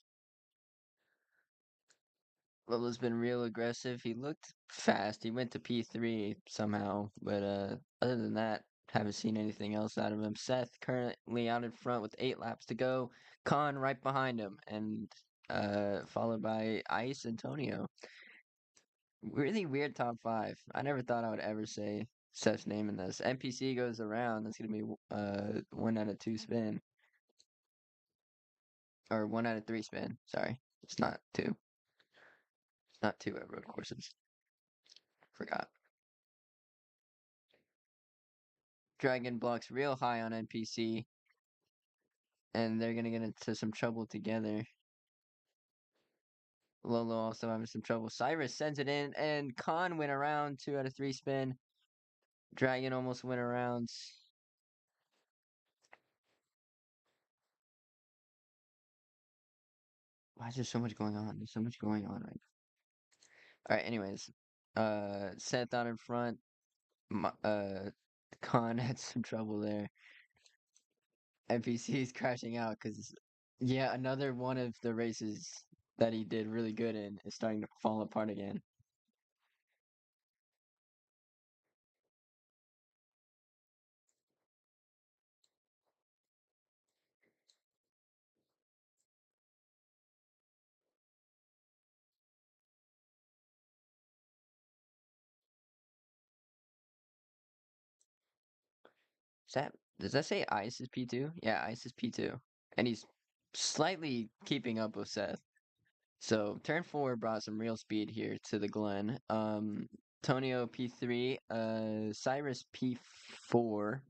Lolo's been real aggressive. He looked fast. He went to P3 somehow, but other than that, haven't seen anything else out of him. Seth currently out in front with 8 laps to go. Khan right behind him, and followed by Ice Antonio. Really weird top 5. I never thought I would ever say Seth's name in this. NPC goes around. That's gonna be 1 out of 2 spin, or 1 out of 3 spin. Sorry, it's not 2. It's not 2 at road courses. Forgot. Dragon blocks real high on NPC, and they're gonna get into some trouble together. Lolo also having some trouble. Cyrus sends it in, and Khan went around 2 out of 3 spin. Dragon almost went around. Why is there so much going on? There's so much going on right now. All right. Anyways, Seth out in front. Khan had some trouble there. NPC is crashing out because, yeah, another one of the races that he did really good in is starting to fall apart again. Does that say Ice is P2? Yeah, Ice is P2. And he's slightly keeping up with Seth. So turn 4 brought some real speed here to the Glen. Tonio P3, Cyrus P4,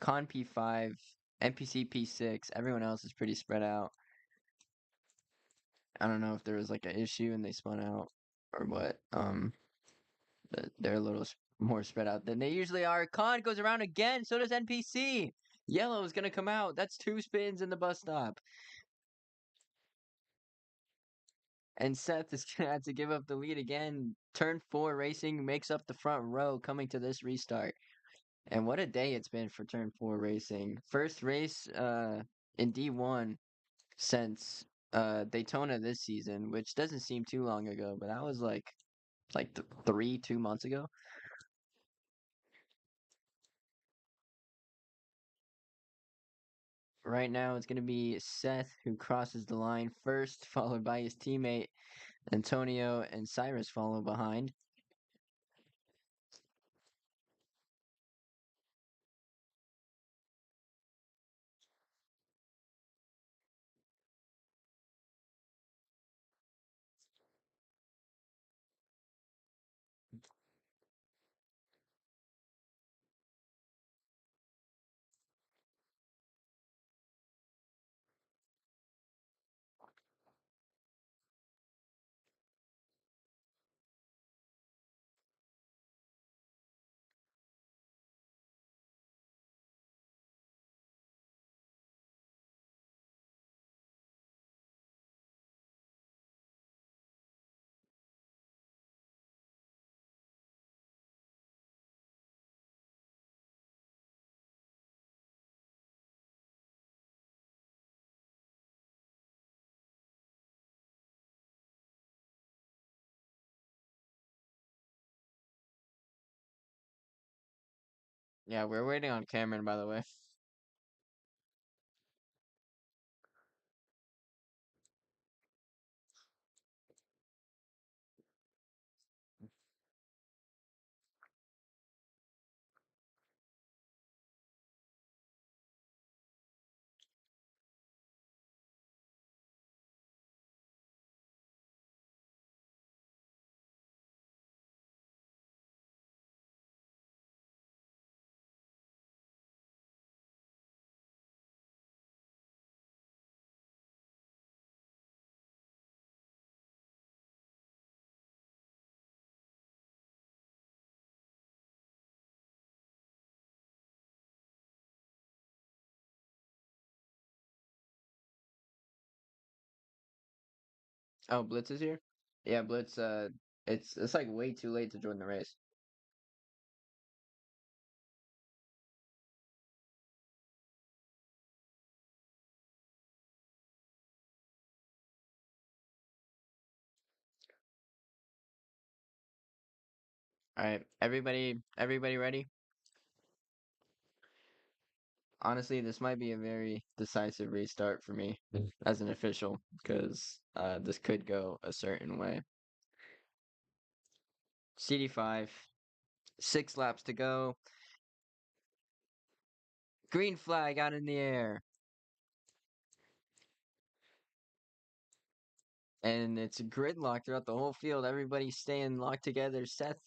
Con P5, NPC P6. Everyone else is pretty spread out. I don't know if there was like an issue and they spun out or what. But they're a little more spread out than they usually are. Con goes around again, so does NPC. Yellow is gonna come out. That's 2 spins in the bus stop. And Seth is gonna have to give up the lead again. Turn 4 racing makes up the front row coming to this restart. And what a day it's been for Turn 4 racing. First race in D1 since Daytona this season, which doesn't seem too long ago, but that was like 2 months ago. Right now it's gonna be Seth who crosses the line first, followed by his teammate Antonio, and Cyrus follow behind. Yeah, we're waiting on Cameron, by the way. Oh, Blitz is here? Yeah, Blitz, it's like way too late to join the race. All right, everybody ready? Honestly, this might be a very decisive restart for me as an official because this could go a certain way. CD5, 6 laps to go. Green flag out in the air. And it's gridlock throughout the whole field. Everybody's staying locked together. Seth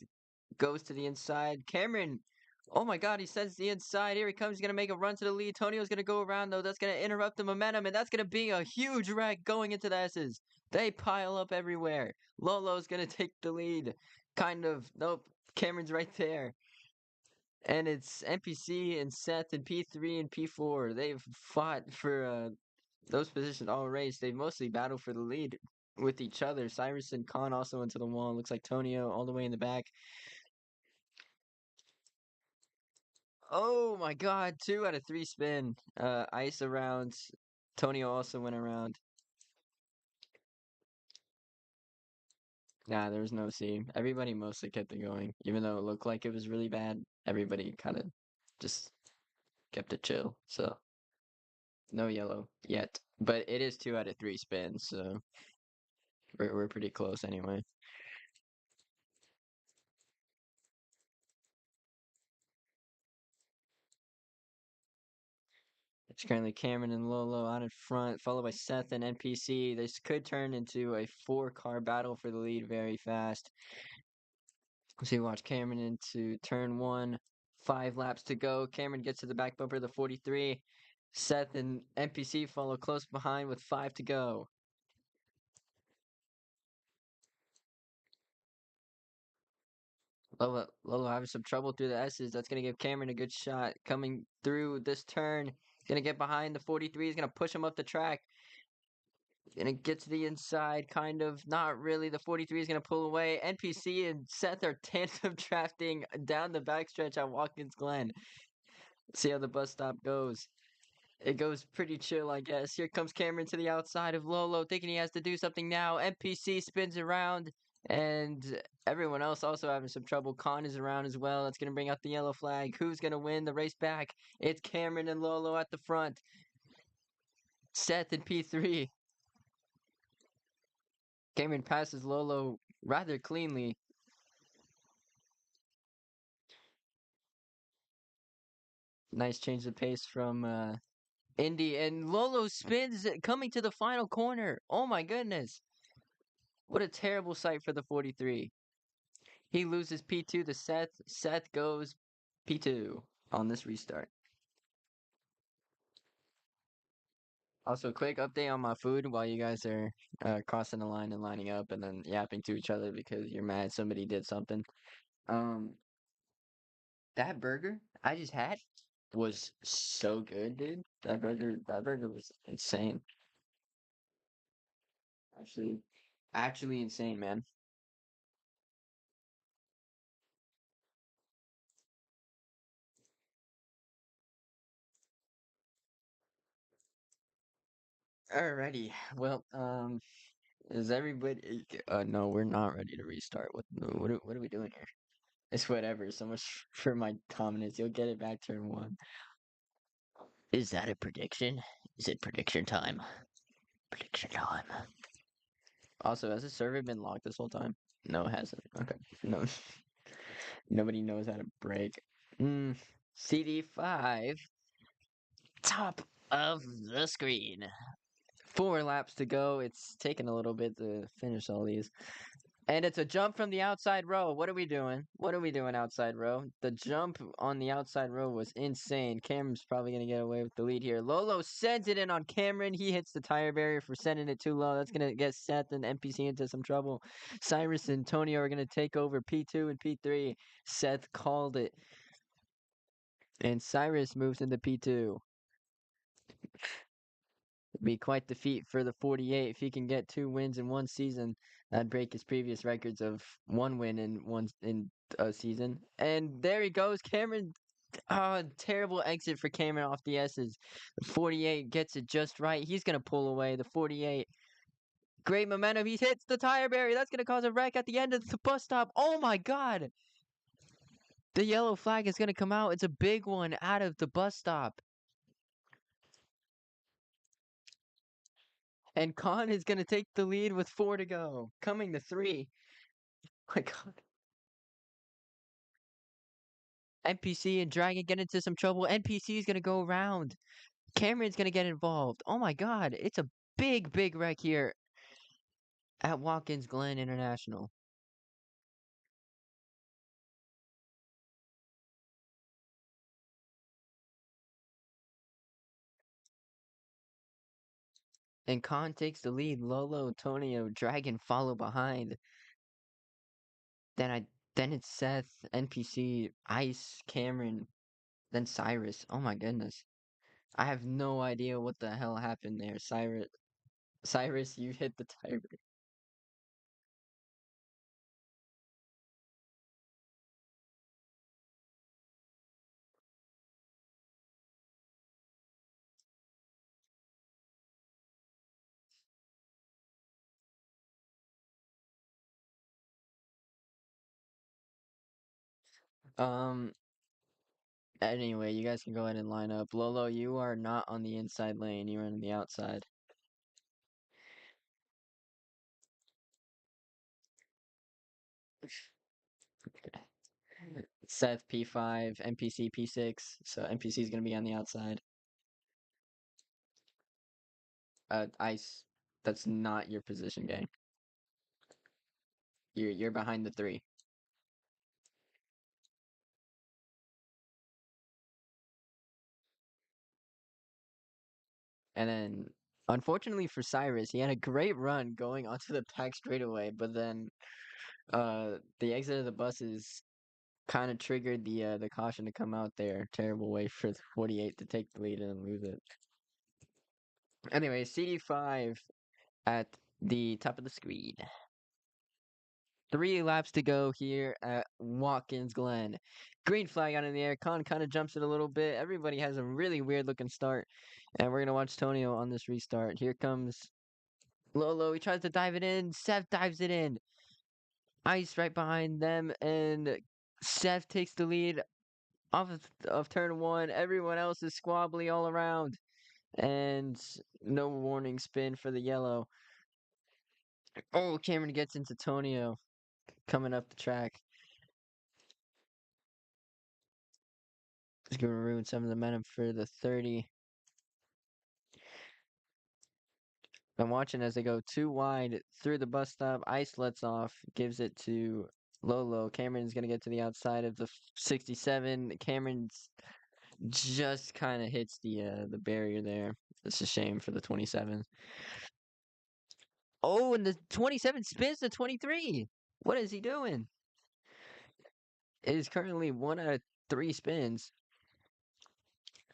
goes to the inside. Cameron, oh my God, he sends the inside. Here he comes. He's going to make a run to the lead. Tonio's going to go around, though. That's going to interrupt the momentum, and that's going to be a huge wreck going into the S's. They pile up everywhere. Lolo's going to take the lead. Kind of. Nope. Cameron's right there. And it's NPC and Seth and P3 and P4. They've fought for those positions all race. They mostly battle for the lead with each other. Cyrus and Khan also into the wall. Looks like Tonio all the way in the back. Oh my God, 2 out of 3 spin. Ice around. Tonio also went around. Nah, there was no C. Everybody mostly kept it going. Even though it looked like it was really bad, everybody kind of just kept it chill. So no yellow yet. But it is 2 out of 3 spins, so we're pretty close anyway. It's currently Cameron and Lolo out in front, followed by Seth and NPC. This could turn into a 4-car battle for the lead very fast. So you watch Cameron into turn 1, 5 laps to go. Cameron gets to the back bumper of the 43. Seth and NPC follow close behind with 5 to go. Lolo having some trouble through the S's. That's going to give Cameron a good shot. Coming through this turn. He's going to get behind the 43. He's going to push him up the track. Gonna get to the inside, kind of. Not really. The 43 is gonna pull away. NPC and Seth are tandem drafting down the backstretch at Watkins Glen. See how the bus stop goes. It goes pretty chill, I guess. Here comes Cameron to the outside of Lolo, thinking he has to do something now. NPC spins around, and everyone else also having some trouble. Khan is around as well. That's gonna bring out the yellow flag. Who's gonna win the race back? It's Cameron and Lolo at the front. Seth and P3. Cameron passes Lolo rather cleanly. Nice change of pace from Indy. And Lolo spins coming to the final corner. Oh my goodness. What a terrible sight for the 43. He loses P2 to Seth. Seth goes P2 on this restart. Also, quick update on my food while you guys are crossing the line and lining up and then yapping to each other because you're mad somebody did something. Um, that burger I just had was so good, dude. That burger was insane. Actually, actually insane, man. Alrighty. Well, is everybody? No, we're not ready to restart. What are we doing here? It's whatever. So much for my dominance. You'll get it back turn 1. Is that a prediction? Is it prediction time? Prediction time. Also, has the server been locked this whole time? No, it hasn't. Okay. No. Nobody knows how to break. CD5. Top of the screen. 4 laps to go. It's taken a little bit to finish all these. And it's a jump from the outside row. What are we doing? What are we doing outside row? The jump on the outside row was insane. Cameron's probably going to get away with the lead here. Lolo sends it in on Cameron. He hits the tire barrier for sending it too low. That's going to get Seth and NPC into some trouble. Cyrus and Antonio are going to take over P2 and P3. Seth called it. And Cyrus moves into P2. Be quite the feat for the 48 if he can get 2 wins in one season. That'd break his previous records of 1 win in a season. And there he goes, Cameron. Terrible exit for Cameron off the S's. The 48 gets it just right. He's gonna pull away. The 48. Great momentum. He hits the tire barrier. That's gonna cause a wreck at the end of the bus stop. Oh my god! The yellow flag is gonna come out. It's a big one out of the bus stop. And Khan is going to take the lead with 4 to go. Coming to 3. My god. NPC and Dragon get into some trouble. NPC is going to go around. Cameron's going to get involved. Oh my god. It's a big, big wreck here at Watkins Glen International. And Khan takes the lead. Lolo, Tonio, Dragon follow behind. Then it's Seth, NPC, Ice, Cameron, then Cyrus. Oh my goodness. I have no idea what the hell happened there. Cyrus, you hit the tire. Um, Anyway, you guys can go ahead and line up. Lolo, you are not on the inside lane. You're on the outside. Seth P5, NPC P6. So NPC is gonna be on the outside. Ice. That's not your position, gang. You're behind the 3. And then, unfortunately for Cyrus, he had a great run going onto the back straightaway, but then the exit of the buses kind of triggered the caution to come out there. Terrible way for the 48 to take the lead and lose it. Anyway, CD5 at the top of the screen. 3 laps to go here at Watkins Glen. Green flag out in the air. Khan kind of jumps it a little bit. Everybody has a really weird looking start. And we're going to watch Tonio on this restart. Here comes Lolo. He tries to dive it in. Seth dives it in. Ice right behind them. And Seth takes the lead off of turn 1. Everyone else is squabbly all around. And no warning spin for the yellow. Oh, Cameron gets into Tonio coming up the track. It's going to ruin some of the momentum for the 30. I'm watching as they go too wide through the bus stop. Ice lets off, gives it to Lolo. Cameron's going to get to the outside of the 67. Cameron's just kind of hits the barrier there. It's a shame for the 27. Oh, and the 27 spins the 23. What is he doing? It is currently 1 out of 3 spins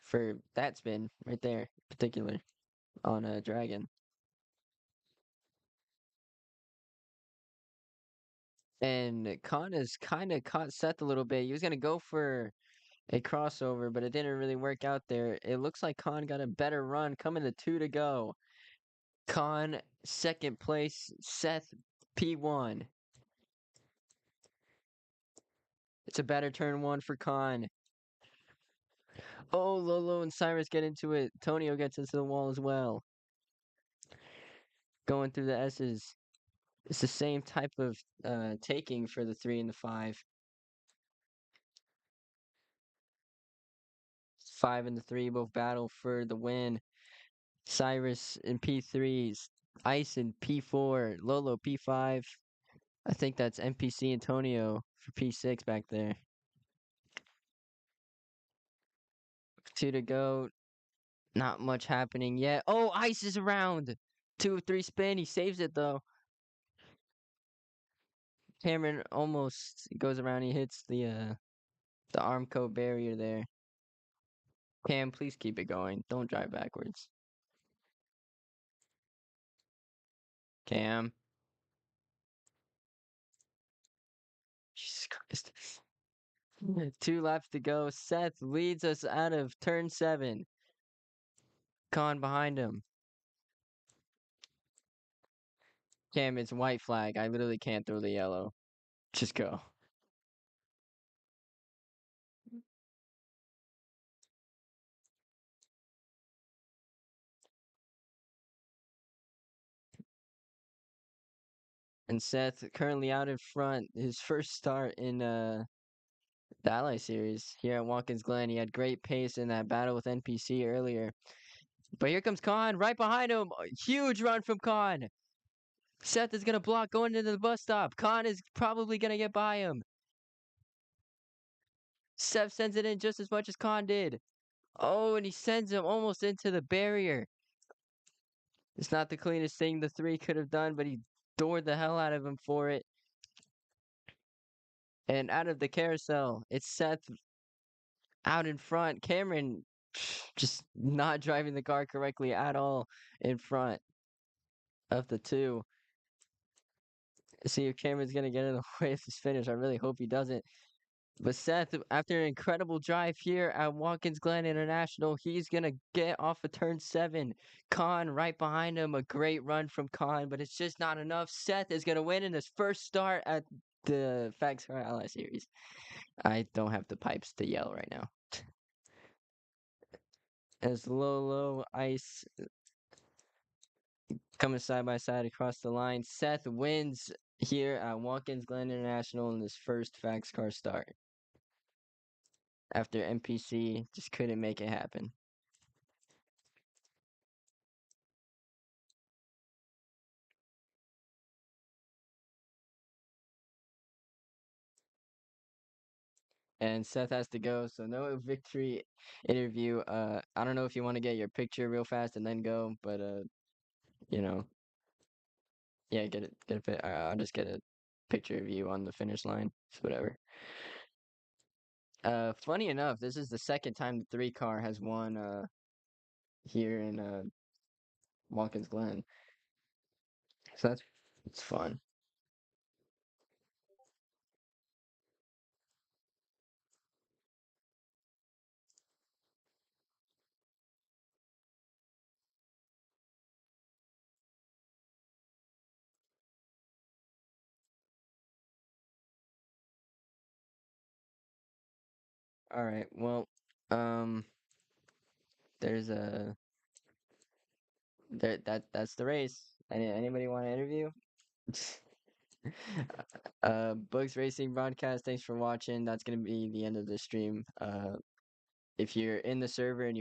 for that spin right there, particular on a Dragon. And Khan has kind of caught Seth a little bit. He was going to go for a crossover, but it didn't really work out there. It looks like Khan got a better run, coming to 2 to go. Khan, second place. Seth, P1. It's a better turn one for Khan. Oh, Lolo and Cyrus get into it. Tonio gets into the wall as well. Going through the S's. It's the same type of taking for the 3 and the 5. 5 and the 3 both battle for the win. Cyrus in P3s. Ice in P4. Lolo P5. I think that's NPC Antonio for P6 back there. 2 to go. Not much happening yet. Oh, Ice is around. 2 of 3 spin. He saves it though. Cameron almost goes around. He hits the Armco barrier there. Cam, please keep it going. Don't drive backwards. Cam. Jesus Christ. 2 laps to go. Seth leads us out of turn 7. Khan behind him. Cam, it's white flag. I literally can't throw the yellow. Just go. And Seth currently out in front. His first start in the Ally Series here at Watkins Glen. He had great pace in that battle with NPC earlier. But here comes Khan right behind him. A huge run from Khan. Seth is going to block going into the bus stop. Khan is probably going to get by him. Seth sends it in just as much as Khan did. Oh, and he sends him almost into the barrier. It's not the cleanest thing the 3 could have done, but he doored the hell out of him for it. And out of the carousel, it's Seth out in front. Cameron just not driving the car correctly at all in front of the 2. See if Cameron's going to get in the way of his finish. I really hope he doesn't. But Seth, after an incredible drive here at Watkins Glen International, he's going to get off of turn 7. Khan right behind him. A great run from Khan, but it's just not enough. Seth is going to win in his first start at the FAGSCAR Ally Series. I don't have the pipes to yell right now. As Lolo, Ice coming side by side across the line. Seth wins here at Watkins Glen International in his first FAGSCAR start. After NPC just couldn't make it happen. And Seth has to go, so no victory interview. I don't know if you want to get your picture real fast and then go, but you know, yeah, get a I'll just get a picture of you on the finish line. It's whatever. Funny enough, this is the second time the 3 car has won here in Watkins Glen. So it's fun. All right. Well, um, there's a that's the race. Anybody want to interview? Boogs Racing Broadcast. Thanks for watching. That's gonna be the end of the stream. If you're in the server and you